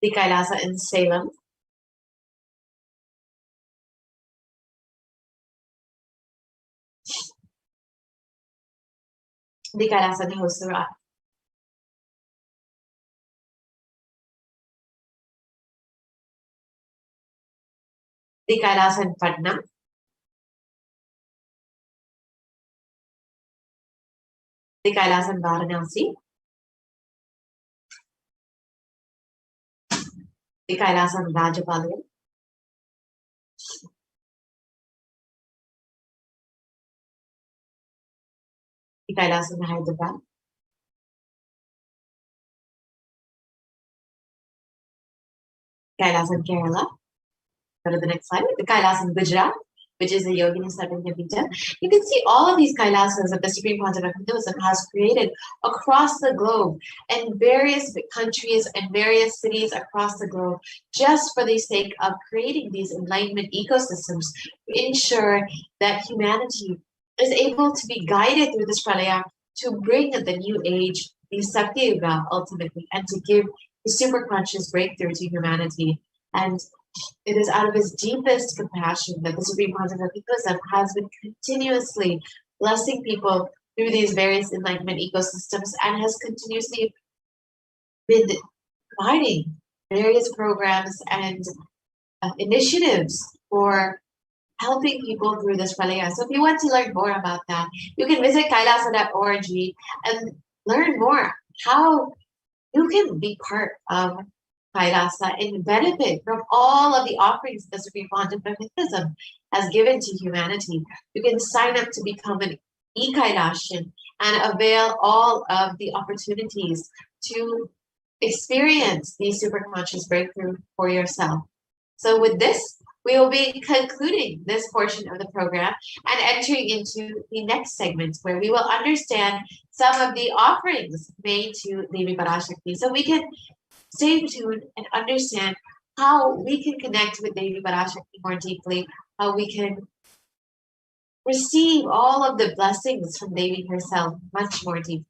The Kailasa in Salem. The Kailasa in Hosura. The Kailasa in Patna. The Kailasa in Varanasi. The Kailasa in Rajapalayam. The Kailasa in Hyderabad. Kailas in Kerala. Go to the next slide. The Kailas in Gujarat, which is the Yogini Sarvajna. You can see all of these Kailasas that the Supreme Concept of Hinduism has created across the globe in various countries and various cities across the globe, just for the sake of creating these enlightenment ecosystems to ensure that humanity is able to be guided through this pralaya to bring the new age, the Sakti Yuga ultimately, and to give the super conscious breakthrough to humanity. And it is out of his deepest compassion that the Supreme Concept of Hinduism has been continuously blessing people through these various enlightenment ecosystems and has continuously been providing various programs and initiatives for helping people through this pralaya. So if you want to learn more about that, you can visit kailasa.org and learn more how you can be part of Kailasa and benefit from all of the offerings the Supreme Concept of Hinduism has given to humanity. You can sign up to become an e-Kailashian and avail all of the opportunities to experience the super conscious breakthrough for yourself. So with this, we will be concluding this portion of the program and entering into the next segment where we will understand some of the offerings made to Devi Parashakti. So we can stay tuned and understand how we can connect with Devi Parashakti more deeply, how we can receive all of the blessings from Devi herself much more deeply.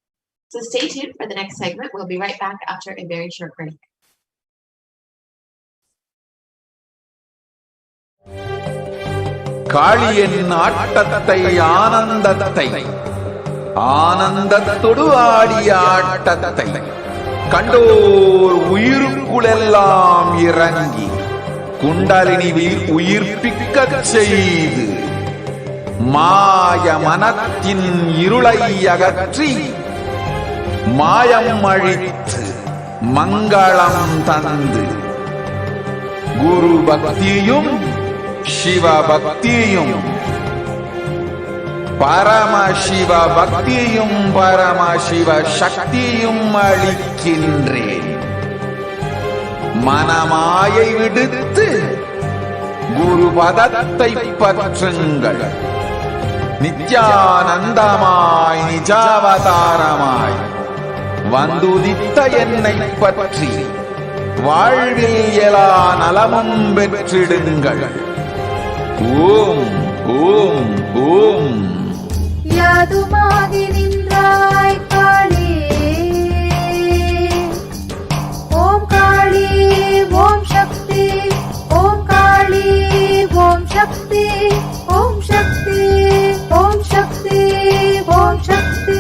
So stay tuned for the next segment. We'll be right back after a very short break. காளியின் ஆட்டத்தை ஆனந்தத்தை ஆனந்தத்தொடு ஆடிய ஆட்டத்தை கண்டோர் உயிருக்குளெல்லாம் இறங்கி குண்டலினிவில் உயிர்ப்பிக்கச் செய்து மாய மனத்தின் இருளை அகற்றி மாயம் அழித்து மங்களம் தந்து குரு பக்தியும் சிவ பக்தியும் பரமசிவ பக்தியும் பரமசிவ சக்தியும் அளிக்கின்றேன். மனமாயை விடுத்து குரு பதத்தை பற்றுங்கள். நித்யானந்தமாய் நிஜாவதாரமாய் வந்துதித்த என்னை பற்றி வாழ்வில் எல்லா நலமும் பெற்றிடுங்கள். ஓம் ஓம் ஓம். யாதுமாகி நின்றாய் காளி, ஓம் காளி ஓம் சக்தி, ஓம் காளி ஓம் சக்தி, ஓம் சக்தி ஓம் சக்தி ஓம் சக்தி.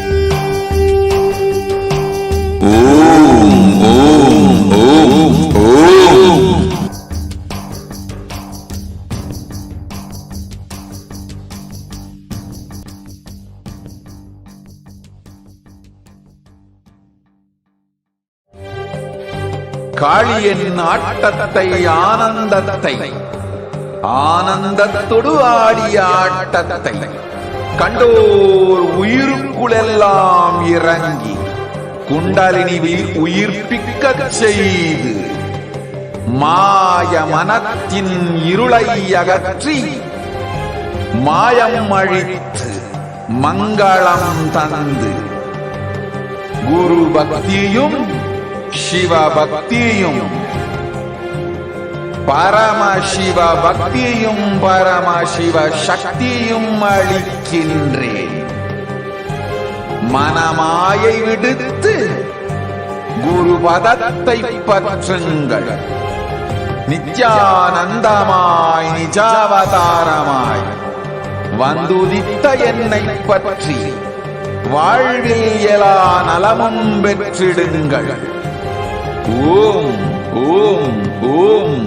ஓம் ஓம் ஓம் ஓம். காளியின் ஆட்டத்தை ஆனந்தத்தை ஆனந்தத்தொடு ஆடிய ஆட்டத்தை கண்டோர் உயிருக்குளெல்லாம் இறங்கி குண்டலினிவில் உயிர்ப்பிக்கச் செய்து மாய மனத்தின் இருளை அகற்றி மாயம் அழித்து மங்களம் தந்து குரு பக்தியும் சிவ பக்தியும் பரமசிவ பக்தியும் பரமசிவ சக்தியும் அளிக்கின்றேன். மனமாயை விடுத்து குரு பதத்தை பற்றுங்கள். நித்யானந்தமாய் நிஜாவதாரமாய் வந்துதித்த என்னை பற்றி வாழ்வில் எல்லா நலமும் பெற்றிடுங்கள். ஓம் ஓம் ஓம்.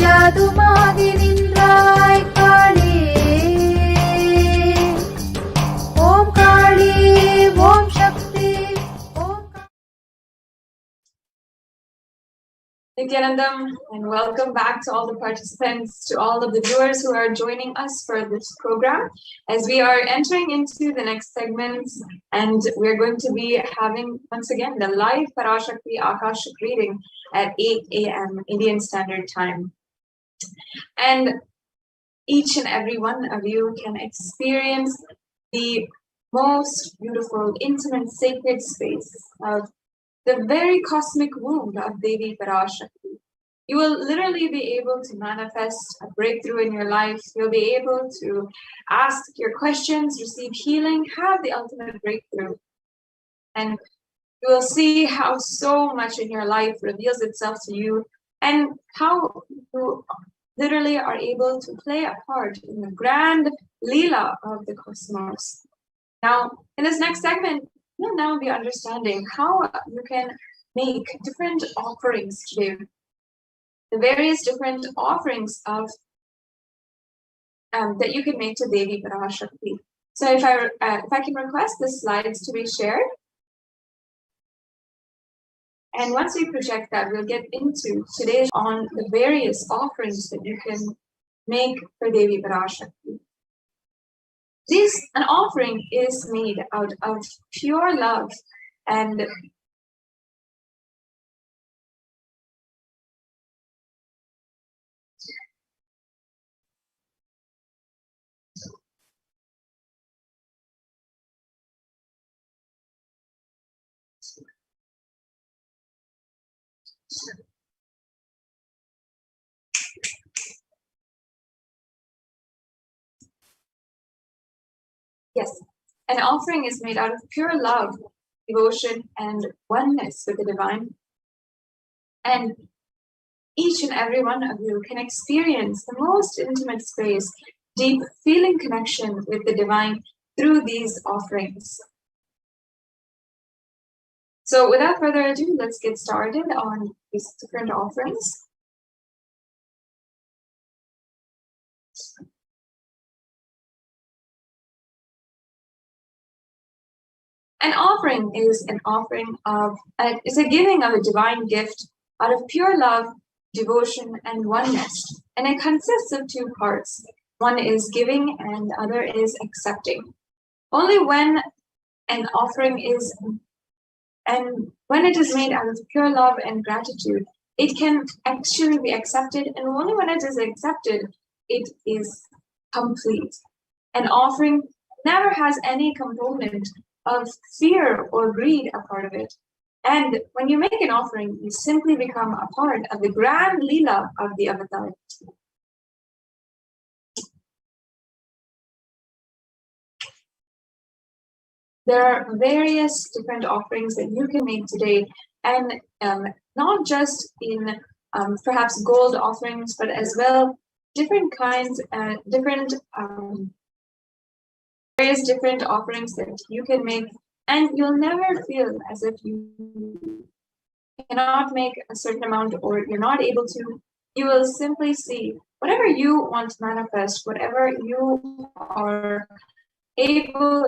யாதுமாகி நின்றாய் காளி, ஓம் காளி ஓம் சக்தி, ஓம். Nithyanandam, and welcome back to all the participants, to all of the viewers who are joining us for this program. As we are entering into the next segments, and we're going to be having, once again, the live Parashakti Akashic reading at 8 a.m. Indian Standard Time. And each and every one of you can experience the most beautiful, intimate, sacred space of the very cosmic womb of Devi Parashakti. You will literally be able to manifest a breakthrough in your life. You'll be able to ask your questions, receive healing, have the ultimate breakthrough. And you will see how so much in your life reveals itself to you and how you literally are able to play a part in the grand Leela of the cosmos. Now, in this next segment, you'll now be understanding how you can make different offerings today. The various different offerings of that you can make to Devi Parashakti. So if I can request the slides to be shared. And once we project that, we'll get into today on the various offerings that you can make for Devi Parashakti. An offering is made out of pure love and yes, an offering is made out of pure love, devotion, and oneness with the divine. And each and every one of you can experience the most intimate space, deep feeling connection with the divine through these offerings. So without further ado, let's get started on these different offerings. An offering is an offering of, is a giving of a divine gift out of pure love, devotion, and oneness. And it consists of two parts. One is giving and the other is accepting. Only when an offering is, and when it is made out of pure love and gratitude, it can actually be accepted. And only when it is accepted, it is complete. An offering never has any component of fear or greed a part of it. And when you make an offering, you simply become a part of the grand Leela of the avatar. There are various different offerings that you can make today, and not just in perhaps gold offerings, but as well different kinds, various different offerings that you can make, and you'll never feel as if you cannot make a certain amount or you're not able to. You will simply see whatever you want to manifest, whatever you are capable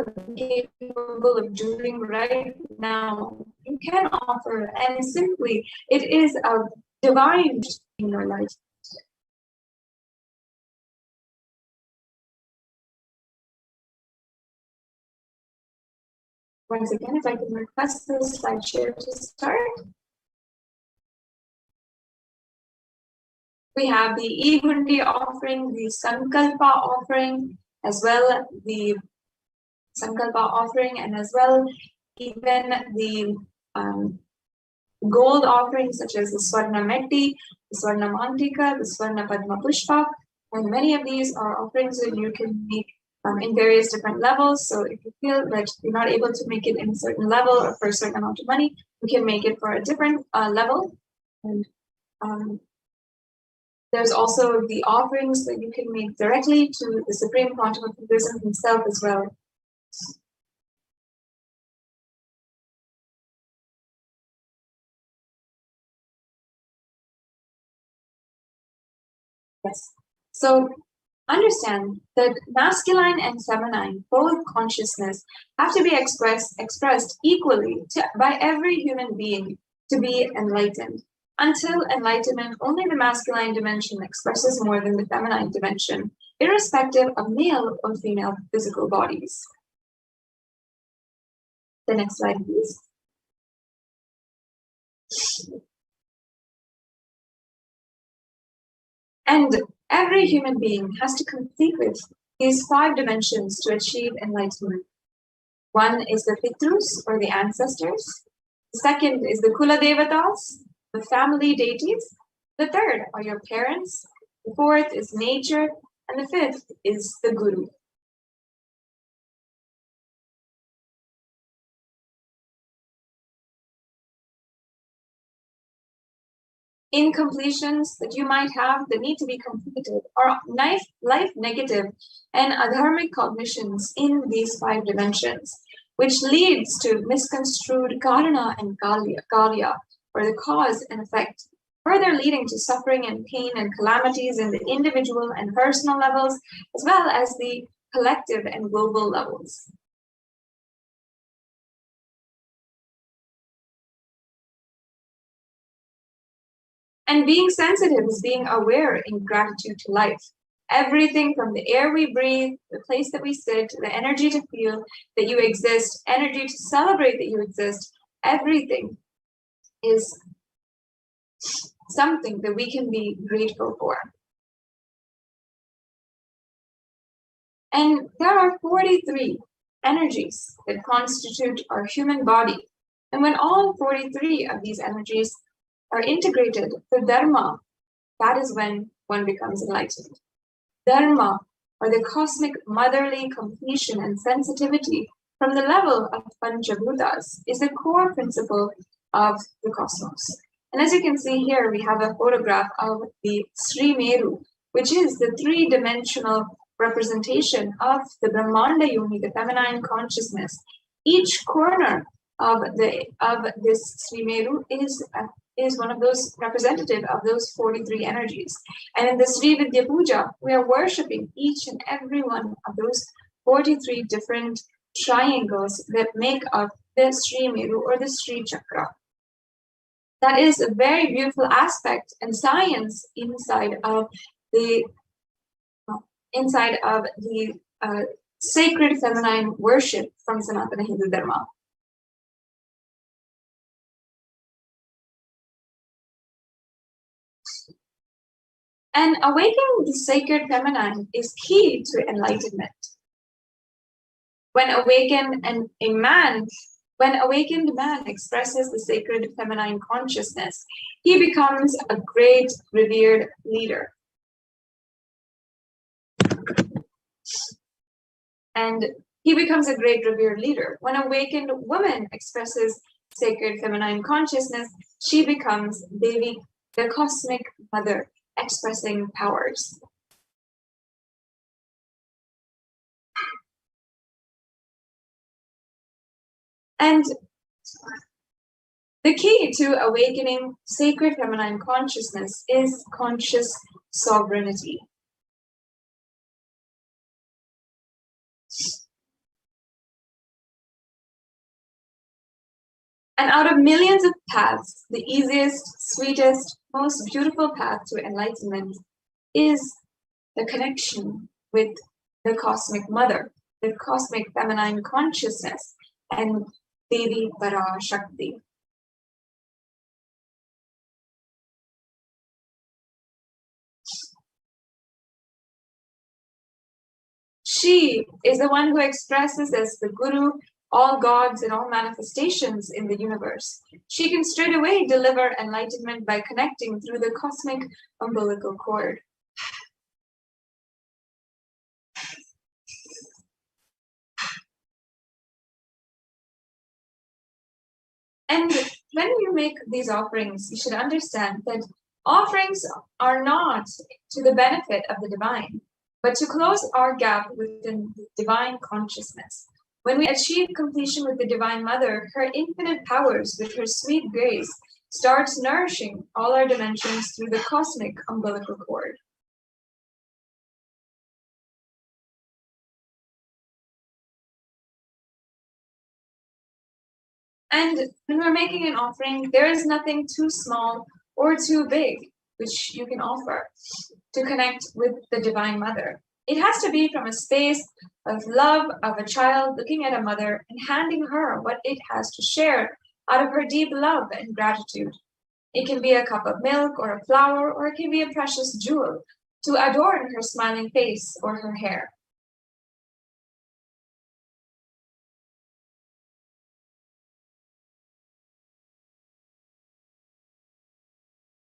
of doing right now, you can offer, and simply it is a divine in your life. Once again, if I can request the slide share to start. We have the Igundi offering, the Sankalpa offering, as well the Sankalpa offering, and as well even the gold offerings such as the Swarna Metti, the Swarna Mantika, the Swarna Padma Pushpa, and many of these are offerings that you can make in various different levels. So if you feel that you're not able to make it in a certain level or for a certain amount of money, you can make it for a different level. And there's also the offerings that you can make directly to the Supreme Quantum of Buddhism himself as well. Yes. So understand that masculine and feminine, both consciousness, have to be expressed equally by every human being to be enlightened. Until enlightenment, only the masculine dimension expresses more than the feminine dimension, irrespective of male or female physical bodies. The next slide, please. And every human being has to complete with these 5 dimensions to achieve enlightenment. One is the Pitrus, or the ancestors. The second is the Kula Devatas, the family deities. The third are your parents. The fourth is nature. And the fifth is the Guru. Incompletions that you might have that need to be completed are life negative and adharmic cognitions in these 5 dimensions, which leads to misconstrued karana and karya, or the cause and effect, further leading to suffering and pain and calamities in the individual and personal levels, as well as the collective and global levels. And being sensitive is being aware in gratitude to life. Everything from the air we breathe, the place that we sit, the energy to feel that you exist, energy to celebrate that you exist, everything is something that we can be grateful for. And there are 43 energies that constitute our human body. And when all 43 of these energies are integrated, the Dharma, that is when one becomes enlightened. Dharma, or the cosmic motherly completion and sensitivity from the level of Panchabhutas, is the core principle of the cosmos. And as you can see here, we have a photograph of the Sri Meru, which is the 3-dimensional representation of the Brahmanda Yoni, the feminine consciousness. Each corner of this Sri Meru is one of those representative of those 43 energies. And in the Sri Vidya Puja, we are worshipping each and every one of those 43 different triangles that make up the Sri Meru or the Sri Chakra. That is a very beautiful aspect and science inside of the sacred feminine worship from Sanatana Hindu Dharma. And awakening the sacred feminine is key to enlightenment. When awakened man expresses the sacred feminine consciousness, he becomes a great revered leader. And he becomes a great revered leader. When awakened woman expresses sacred feminine consciousness, she becomes Devi, the cosmic mother, expressing powers. And the key to awakening sacred feminine consciousness is conscious sovereignty. And out of millions of paths, the easiest, sweetest, most beautiful path to enlightenment is the connection with the cosmic mother, the cosmic feminine consciousness, and Devi Parashakti. She is the one who expresses as the Guru all gods and all manifestations in the universe. She can straight away deliver enlightenment by connecting through the cosmic umbilical cord. And when you make these offerings, you should understand that offerings are not to the benefit of the divine, but to close our gap within the divine consciousness. When we achieve completion with the Divine Mother, her infinite powers with her sweet grace starts nourishing all our dimensions through the cosmic umbilical cord. And when we're making an offering, there is nothing too small or too big, which you can offer to connect with the Divine Mother. It has to be from a space of love of a child looking at a mother and handing her what it has to share out of her deep love and gratitude. It can be a cup of milk or a flower, or it can be a precious jewel to adorn her smiling face or her hair.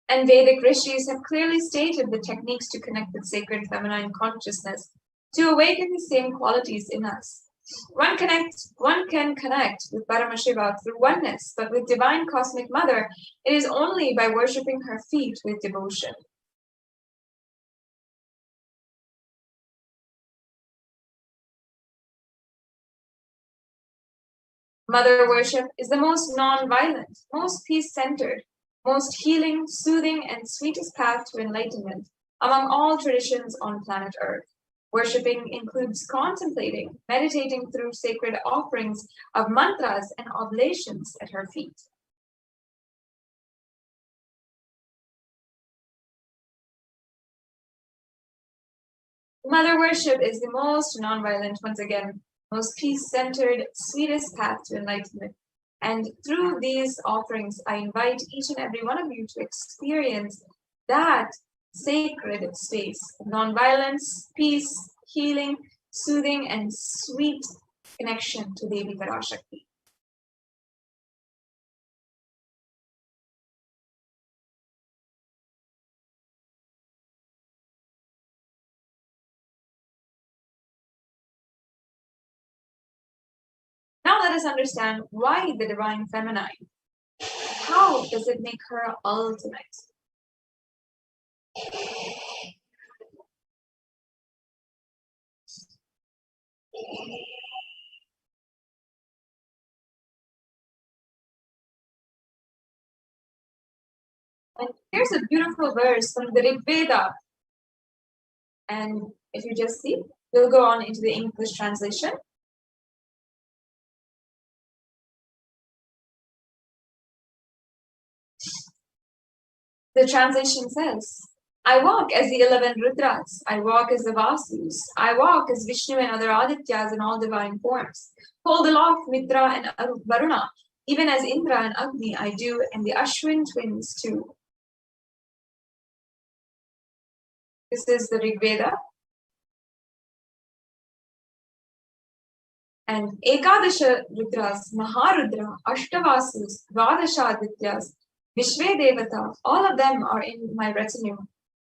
And Vedic rishis have clearly stated the techniques to connect with sacred feminine consciousness, to awaken the same qualities in us. One can connect with Paramashiva through oneness, but with Divine Cosmic Mother, it is only by worshipping her feet with devotion. Mother worship is the most non-violent, most peace-centered, most healing, soothing, and sweetest path to enlightenment among all traditions on planet Earth. Worshipping includes contemplating, meditating through sacred offerings of mantras and oblations at her feet. Mother worship is the most non-violent, once again, most peace-centered, sweetest path to enlightenment. And through these offerings, I invite each and every one of you to experience that sacred space of non-violence, peace, healing, soothing, and sweet connection to Devi Parashakti. Now let us understand why the divine feminine. How does it make her ultimate? And here's a beautiful verse from the Rig Veda. And if you just see, we'll go on into the English translation. The translation says, I walk as the 11 Rudras, I walk as the Vasus, I walk as Vishnu and other Adityas in all divine forms. Hold aloft Mitra and Varuna, even as Indra and Agni I do, and the Ashwin twins too. This is the Rig Veda. And Ekadasha Rudras, Maharudra, Ashtavasus, Dvadasha Adityas, Vishve Devata, all of them are in my retinue.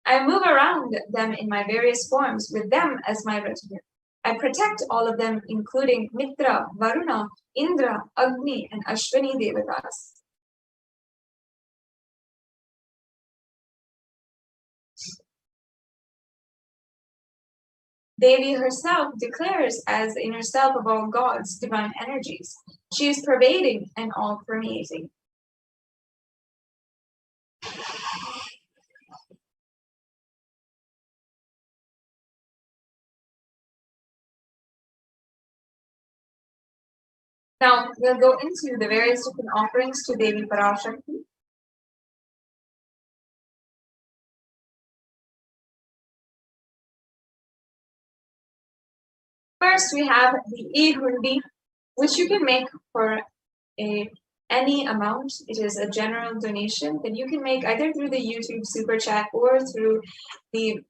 I move around them in my various forms with them as my retinue. I protect all of them, including Mitra, Varuna, Indra, Agni, and Ashwini Devatas. Devi herself declares as the inner self of all gods, divine energies. She is pervading and all-permeating. Now, we'll go into the various different offerings to Devi Parashakti. First, we have the e-hundi, which you can make for any amount. It is a general donation that you can make either through the YouTube Super Chat or through the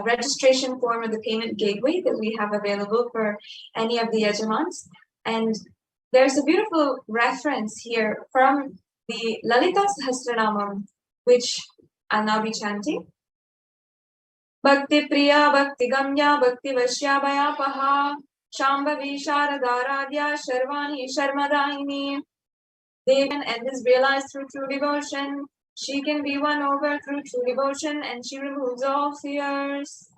registration form or the payment gateway that we have available for any of the yajamans. And there's a beautiful reference here from the Lalita Sahasranamam, which I'll now be chanting. Bhakti Priya, Bhakti Gamya, Bhakti Vashya Bhayapaha, Shambhavi Sharadaradya, Sharvani Sharmadaini. They can end is realized through true devotion. She can be won over through true devotion, and she removes all fears.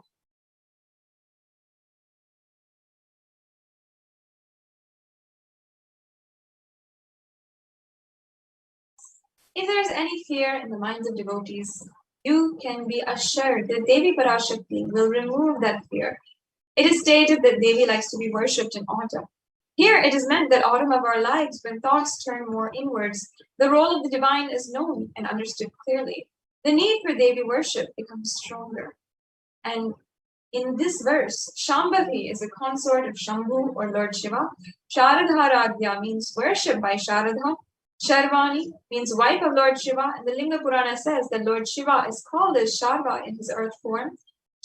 If there is any fear in the minds of devotees, you can be assured that Devi Parashakti will remove that fear. It is stated that Devi likes to be worshipped in autumn. Here it is meant that autumn of our lives, when thoughts turn more inwards, the role of the divine is known and understood clearly. The need for Devi worship becomes stronger. And in this verse, Shambhavi is a consort of Shambhu or Lord Shiva. Sharadharadhya means worship by Sharadha. Sharvani means wife of Lord Shiva, and the Linga Purana says that Lord Shiva is called as Sharva in his earth form.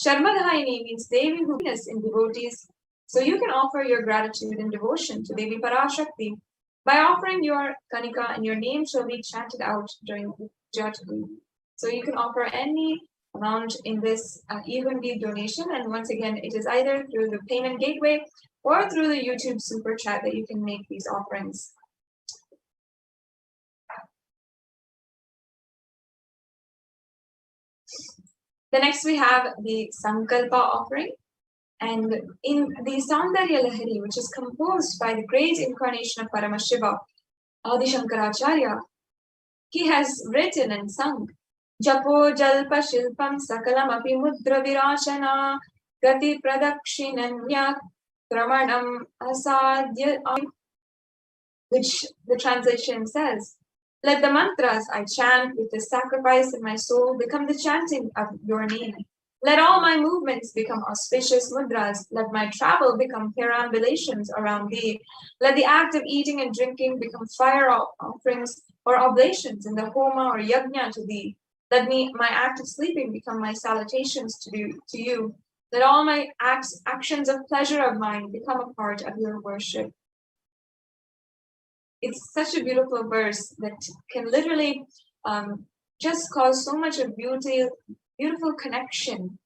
Sharmadhayini means Devi who is in devotees. So you can offer your gratitude and devotion to Devi Parashakti by offering your Kanika, and your name shall be chanted out during Jatvi. So you can offer any amount in this evenly donation, and once again, it is either through the payment gateway or through the YouTube super chat that you can make these offerings. The next we have the Sankalpa offering. And in the Saundarya Lahari, which is composed by the great incarnation of Paramashiva, Adi Shankaracharya, he has written and sung Japo Jalpa Shilpam Sakalam Api Mudra Virachana Gati Pradakshinanya Kramanam Asadya, which the translation says, let the mantras I chant with the sacrifice in my soul become the chanting of your name. Let all my movements become auspicious mudras. Let my travel become perambulations around thee. Let the act of eating and drinking become fire offerings or oblations in the homa or yajna to thee. Let my act of sleeping become my salutations to you. Let all my actions of pleasure of mine become a part of your worship. It's such a beautiful verse that can literally just cause so much of beautiful connection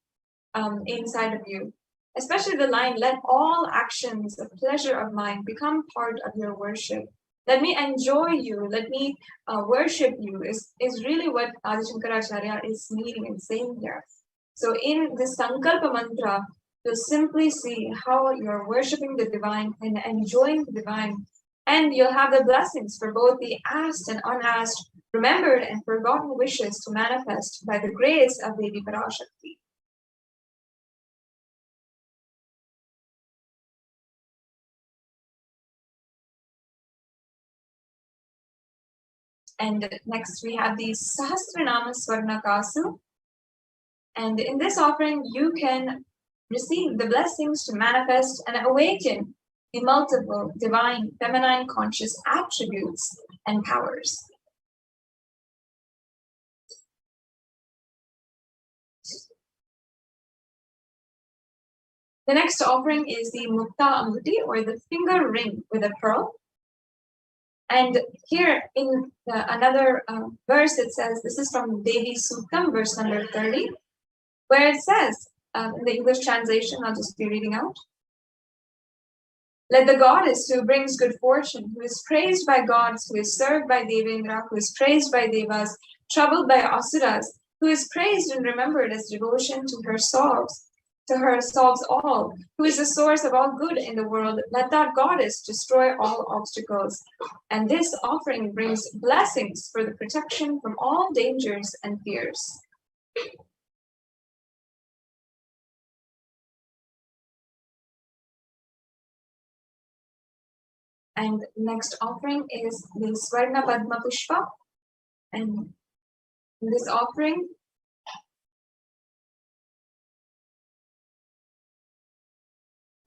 inside of you. Especially the line, let all actions of pleasure of mine become part of your worship. Let me enjoy you, let me worship you is really what Adi Shankaracharya is meaning and saying here. So in the Sankalpa mantra, you'll simply see how you're worshiping the divine and enjoying the divine. And you'll have the blessings for both the asked and unasked, remembered and forgotten wishes to manifest by the grace of Devi Parashakti. And next we have the Sahasranama Swarnakasu. And in this offering, you can receive the blessings to manifest and awaken the multiple divine feminine conscious attributes and powers. The next offering is the Mukta Anguti, or the finger ring with a pearl. And here in another verse, it says, this is from Devi Suktam, verse number 30, where it says, in the English translation, I'll just be reading out. Let the goddess who brings good fortune, who is praised by gods, who is served by Devendra, who is praised by Devas, troubled by Asuras, who is praised and remembered as devotion to her solves all, who is the source of all good in the world, let that goddess destroy all obstacles. And this offering brings blessings for the protection from all dangers and fears. And next offering is the Swarna Padma Pushpa. And in this offering,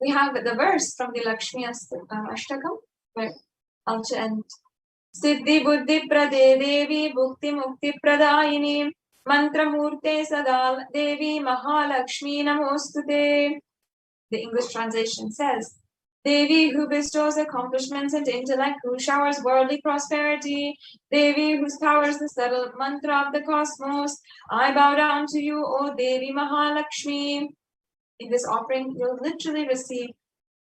we have the verse from the Lakshmi Ashtakam, where I'll chant Siddhi Buddhi Prade Devi Bhukti Mukti Pradayini Mantra Murte Sadal Devi Mahalakshmi Namostute. The English translation says, Devi who bestows accomplishments and intellect, who showers worldly prosperity, Devi whose power is the subtle mantra of the cosmos, I bow down to you, O Devi Mahalakshmi. In this offering, you'll literally receive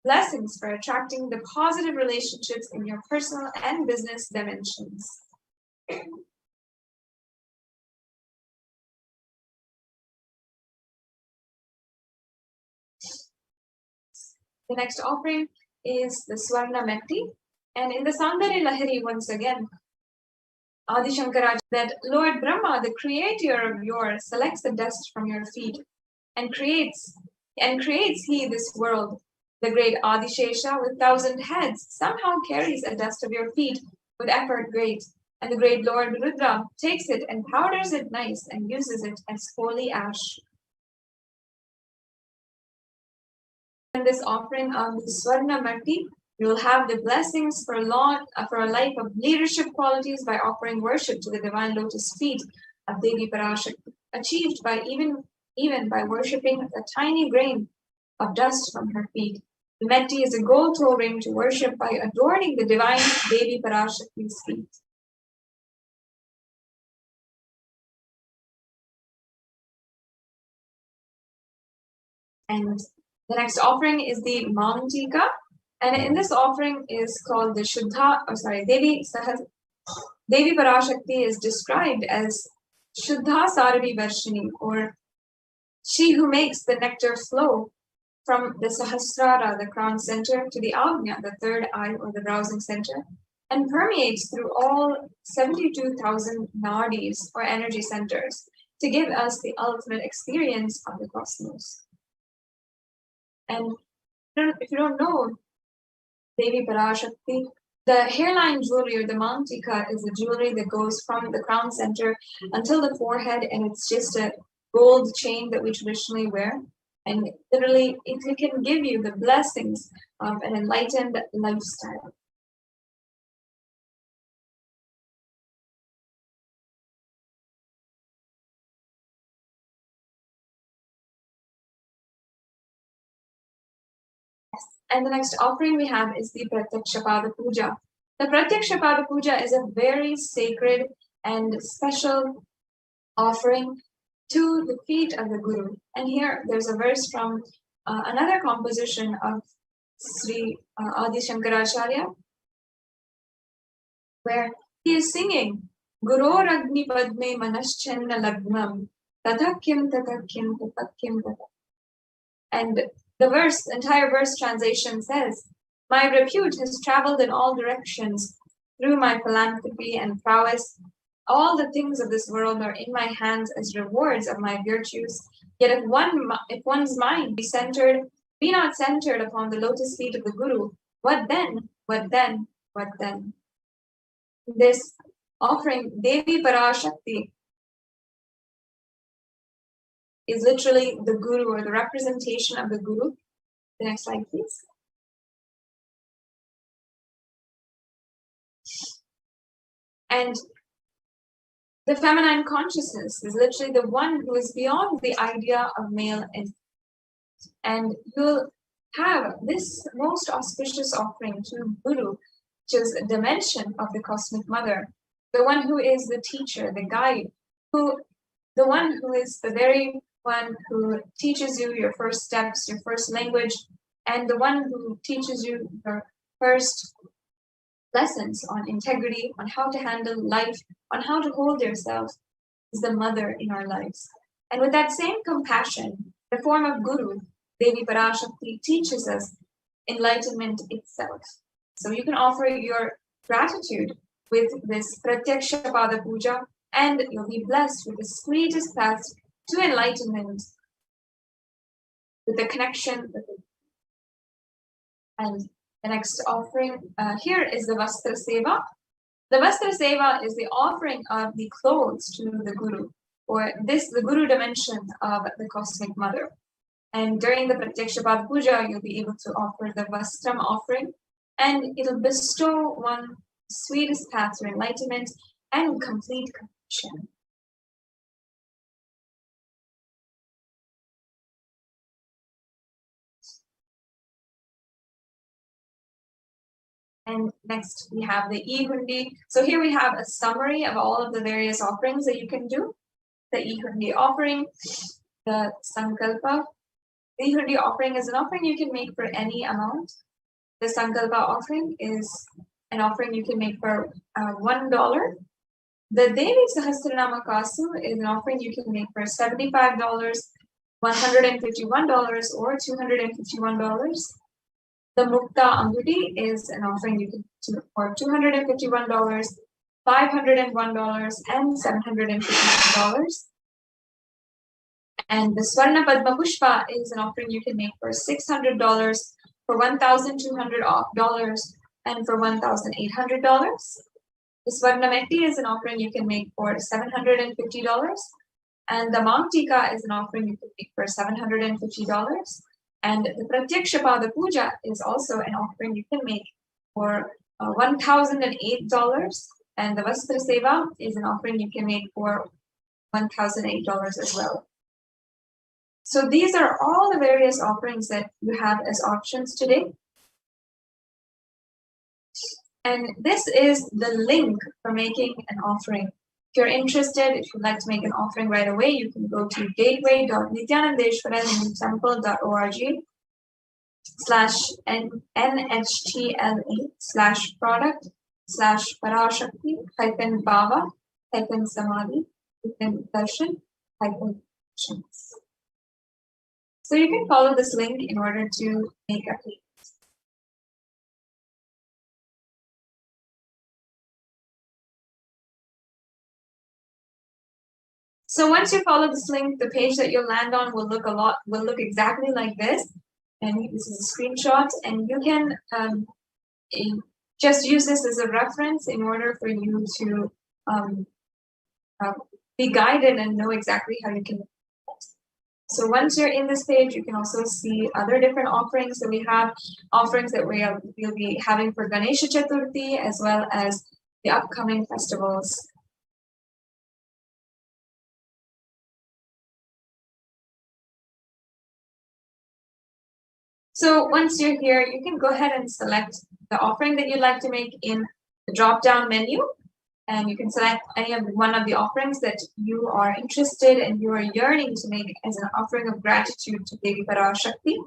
blessings for attracting the positive relationships in your personal and business dimensions. The next offering is the Swarna Mekti. And in the Saundarya Lahari, once again, Adi Shankaracharya, that Lord Brahma, the creator of yours, selects the dust from your feet and creates he this world. The great Adishesha with 1,000 heads somehow carries the dust of your feet with effort great, and the great Lord Rudra takes it and powders it nice and uses it as holy ash. In this offering of the Swarna Matti, you will have the blessings for a life of leadership qualities by offering worship to the divine lotus feet of Devi Parashakti, achieved by even by worshipping a tiny grain of dust from her feet. The Metti is a gold toe ring to worship by adorning the divine Devi Parashakti's feet. And the next offering is the Mantika, and in this offering is called the Devi Parashakti is described as Shuddha Saravi Varshini, or she who makes the nectar flow from the Sahasrara, the crown center, to the Agnya, the third eye or the browsing center, and permeates through all 72,000 nadis or energy centers to give us the ultimate experience of the cosmos. And if you don't know Devi Parashakti, the hairline jewelry or the Mantika is the jewelry that goes from the crown center until the forehead, and it's just a gold chain that we traditionally wear. And literally, it can give you the blessings of an enlightened lifestyle. And the next offering we have is the Pratyakshapada Puja. The Pratyakshapada Puja is a very sacred and special offering to the feet of the Guru. And here there's a verse from another composition of Sri Adi Shankaracharya, where he is singing Guror Agni Padme Manaschenna Lagnam Tatakyam Tatakyam Tatakyam Tatakyam. And the entire verse translation says, my repute has traveled in all directions through my philanthropy and prowess. All the things of this world are in my hands as rewards of my virtues. Yet if one's mind be not centered upon the lotus feet of the Guru, what then? What then? What then? This offering, Devi Parashakti, is literally the Guru or the representation of the Guru. The next slide, please. And the feminine consciousness is literally the one who is beyond the idea of male and you'll have this most auspicious offering to Guru, which is a dimension of the Cosmic Mother, the one who is the teacher, the guide, the one who is the very one who teaches you your first steps, your first language, and the one who teaches you your first lessons on integrity, on how to handle life, on how to hold yourself, is the mother in our lives. And with that same compassion, the form of Guru, Devi Parashakti, teaches us enlightenment itself. So you can offer your gratitude with this Pratyakshapada Puja, and you'll be blessed with the sweetest path to enlightenment, with the connection with it. And the next offering here is the Vastra Seva. The Vastra Seva is the offering of the clothes to the Guru, or the Guru dimension of the Cosmic Mother. And during the Pratyakshapada Puja, you'll be able to offer the Vastram offering, and it'll bestow one sweetest path to enlightenment and complete completion. And next we have the E-Hundi. So here we have a summary of all of the various offerings that you can do. The E-Hundi offering, the Sankalpa. The E-Hundi offering is an offering you can make for any amount. The Sankalpa offering is an offering you can make for $1. The Devi Sahasranama Kasu is an offering you can make for $75, $151, or $251. The Mukta Anguti is an offering you can do for $251, $501, and $751. And the Swarna Padma Pushpa is an offering you can make for $600, for $1,200 and for $1,800. The Swarnameti is an offering you can make for $750. And the Mamtika is an offering you can make for $750. And the Pratyakshapada Puja is also an offering you can make for $1,008. And the Vastra Seva is an offering you can make for $1,008 as well. So these are all the various offerings that you have as options today. And this is the link for making an offering. If you're interested, if you'd like to make an offering right away, you can go to gateway.nithyanandeshwaran.org/nhtla/product/parashakti-bhava-darshan-actions. So you can follow this link in order to make a payment. So once you follow this link, the page that you'll land on will look exactly like this. And this is a screenshot, and you can just use this as a reference in order for you to be guided and know exactly how you can. So once you're in this page, you can also see other different offerings that we have, offerings that we'll be having for Ganesha Chaturthi, as well as the upcoming festivals. So once you're here, you can go ahead and select the offering that you'd like to make in the drop-down menu. And you can select one of the offerings that you are interested and you are yearning to make as an offering of gratitude to Devi Parashakti.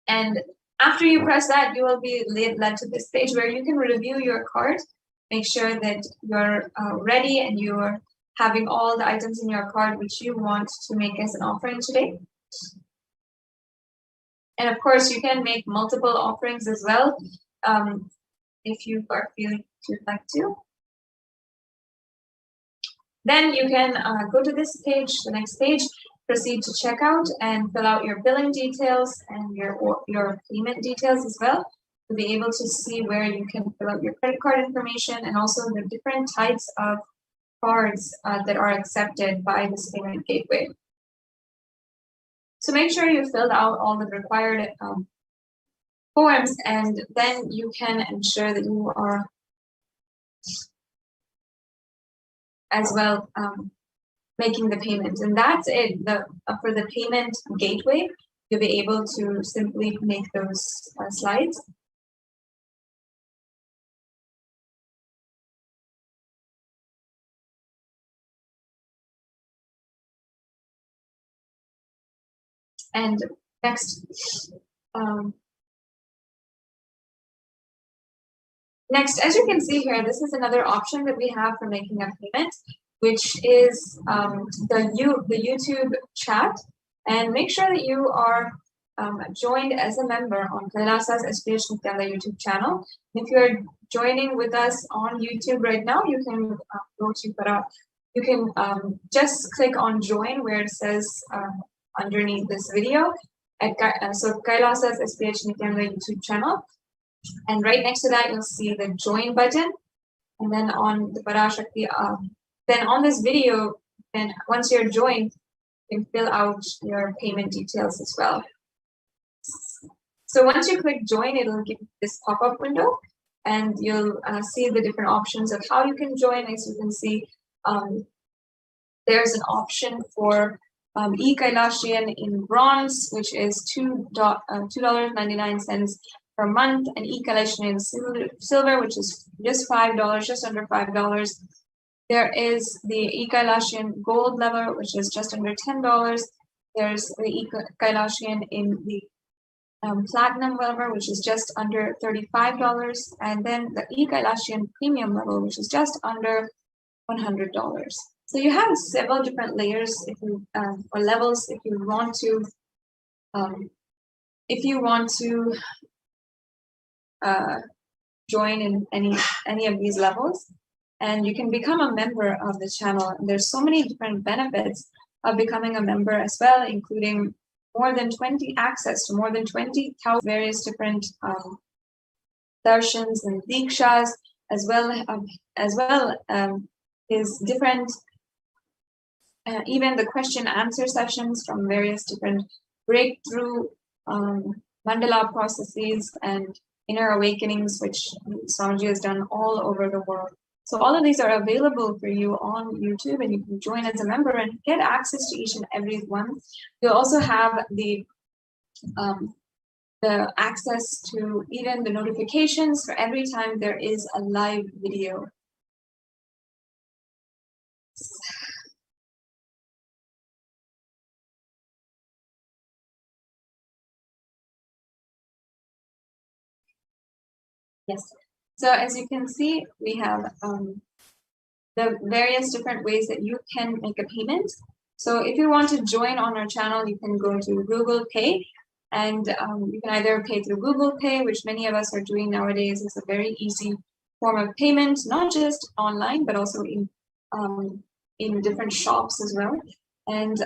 And after you press that, you will be led to this page where you can review your cart, make sure that you're ready and you're having all the items in your cart which you want to make as an offering today. And of course, you can make multiple offerings as well if you are feeling you'd like to. Then you can go to this page, the next page, proceed to checkout and fill out your billing details and your payment details as well. You'll be able to see where you can fill out your credit card information and also the different types of cards that are accepted by this payment gateway. So make sure you filled out all the required forms, and then you can ensure that you are as well making the payment. And that's it. For the payment gateway, you'll be able to simply make those slides. And next, as you can see here, this is another option that we have for making a payment, which is the YouTube chat. And make sure that you are joined as a member on Kailasa's HDH Nithyananda YouTube channel. If you're joining with us on YouTube right now, you can go to you can just click on join where it says underneath this video so Kailasa's HDH Nithyananda YouTube channel, and right next to that you'll see the join button, and then on the Parashakti then on this video, then once you're joined, you can fill out your payment details as well. So once you click join, it'll give this pop-up window, and you'll see the different options of how you can join. As you can see, there's an option for e-Kailashian in bronze, which is $2.99 per month, and e-Kailashian in silver, which is just $5, just under $5. There is the e-Kailashian gold level, which is just under $10. There's the e-Kailashian in the platinum level, which is just under $35. And then the e-Kailashian premium level, which is just under $100. So you have several different layers if you or levels if you want to join in any of these levels, and you can become a member of the channel. And there's so many different benefits of becoming a member as well, including access to more than 20,000 various different darshans and dikshas, as well is different even the question answer sessions from various different breakthrough mandala processes and inner awakenings, which Swamiji has done all over the world. So all of these are available for you on YouTube, and you can join as a member and get access to each and every one. You'll also have the access to even the notifications for every time there is a live video. Yes. So as you can see, we have the various different ways that you can make a payment. So if you want to join on our channel, you can go to Google Pay, and you can either pay through Google Pay, which many of us are doing nowadays. It's a very easy form of payment, not just online, but also in different shops as well. And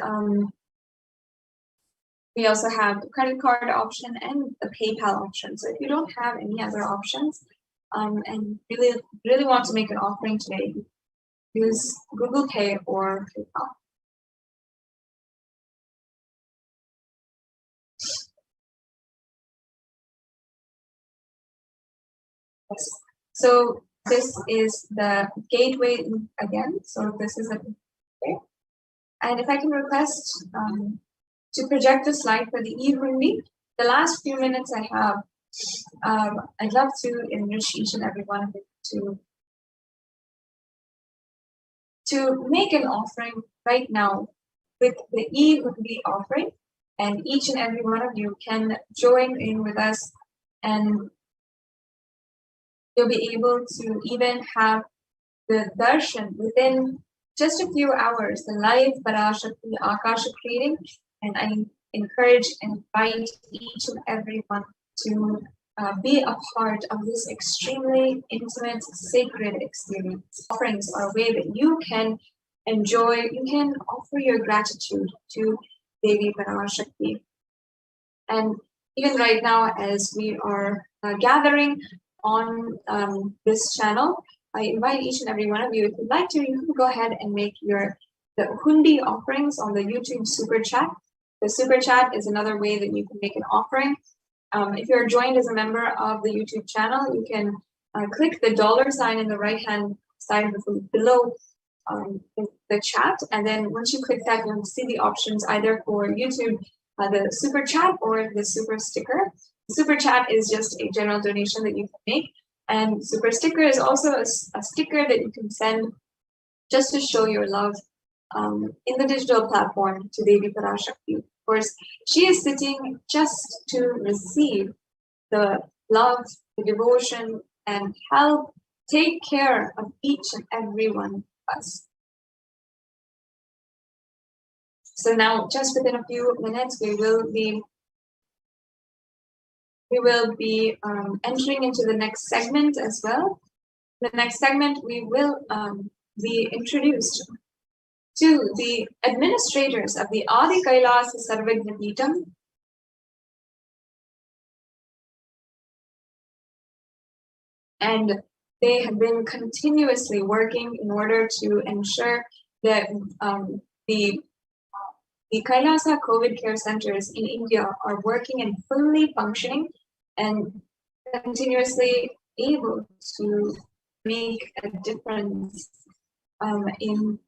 we also have the credit card option and the PayPal option. So if you don't have any other options and really want to make an offering today, use Google Pay or PayPal. Yes. So this is the gateway again. So this is a gateway. And if I can request to project the slide for the e-Hundi, the last few minutes I have, I'd love to enrich each and every one of you to make an offering right now with the e-Hundi offering, and each and every one of you can join in with us, and you'll be able to even have the darshan within just a few hours, the live Parashakti Akashic reading, and I encourage and invite each and every one to be a part of this extremely intimate, sacred experience. Offerings are a way that you can enjoy, you can offer your gratitude to Devi Parashakti. And even right now, as we are gathering on this channel, I invite each and every one of you, if you'd like to, you can go ahead and make the Hundi offerings on the YouTube Super Chat. The Super Chat is another way that you can make an offering. If you're joined as a member of the YouTube channel, you can click the $ in the right-hand side below the chat. And then once you click that, you'll see the options either for YouTube, the Super Chat or the Super Sticker. Super Chat is just a general donation that you can make. And Super Sticker is also a sticker that you can send just to show your love in the digital platform to Devi Parashakti. Of course, she is sitting just to receive the love, the devotion, and help take care of each and every one of us. So now, just within a few minutes, we will be entering into the next segment as well. The next segment, we will be introduced to the administrators of the Adi Kailasa Sarvagna Peetham. And they have been continuously working in order to ensure that the Kailasa COVID care centers in India are working and fully functioning and continuously able to make a difference in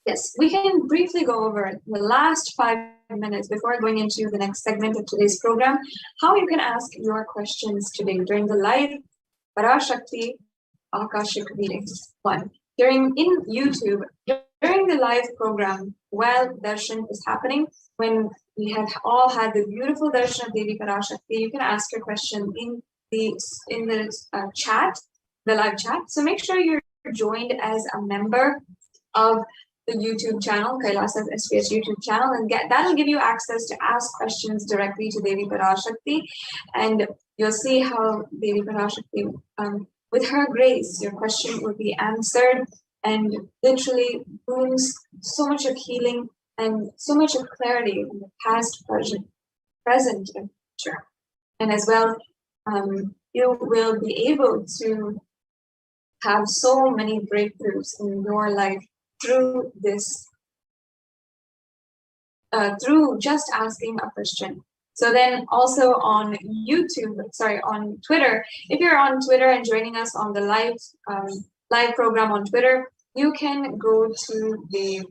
Yes, we can briefly go over the last 5 minutes before going into the next segment of today's program, how you can ask your questions today during the live Parashakti Akashic readings. One, in YouTube, during the live program, while darshan is happening, when we have all had the beautiful darshan of Devi Parashakti, you can ask your question in the chat, the live chat. So make sure you're joined as a member of the YouTube channel, Kailasa's SPS YouTube channel, and that'll give you access to ask questions directly to Devi Parashakti, and you'll see how Devi Parashakti, with her grace, your question will be answered, and literally brings so much of healing and so much of clarity in the past, present, and future. And as well, you will be able to have so many breakthroughs in your life through this, through just asking a question. So then also on on Twitter, if you're on Twitter and joining us on the live program on Twitter, you can go to the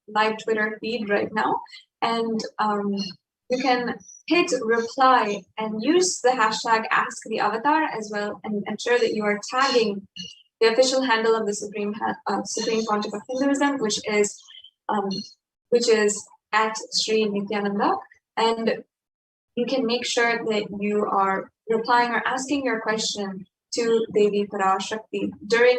live Twitter feed right now, and you can hit reply and use the hashtag #AskTheAvatar as well, and ensure that you are tagging the official handle of the Supreme Pontiff of Hinduism, which is at Sri Nithyananda, and you can make sure that you are replying or asking your question to Devi Parashakti during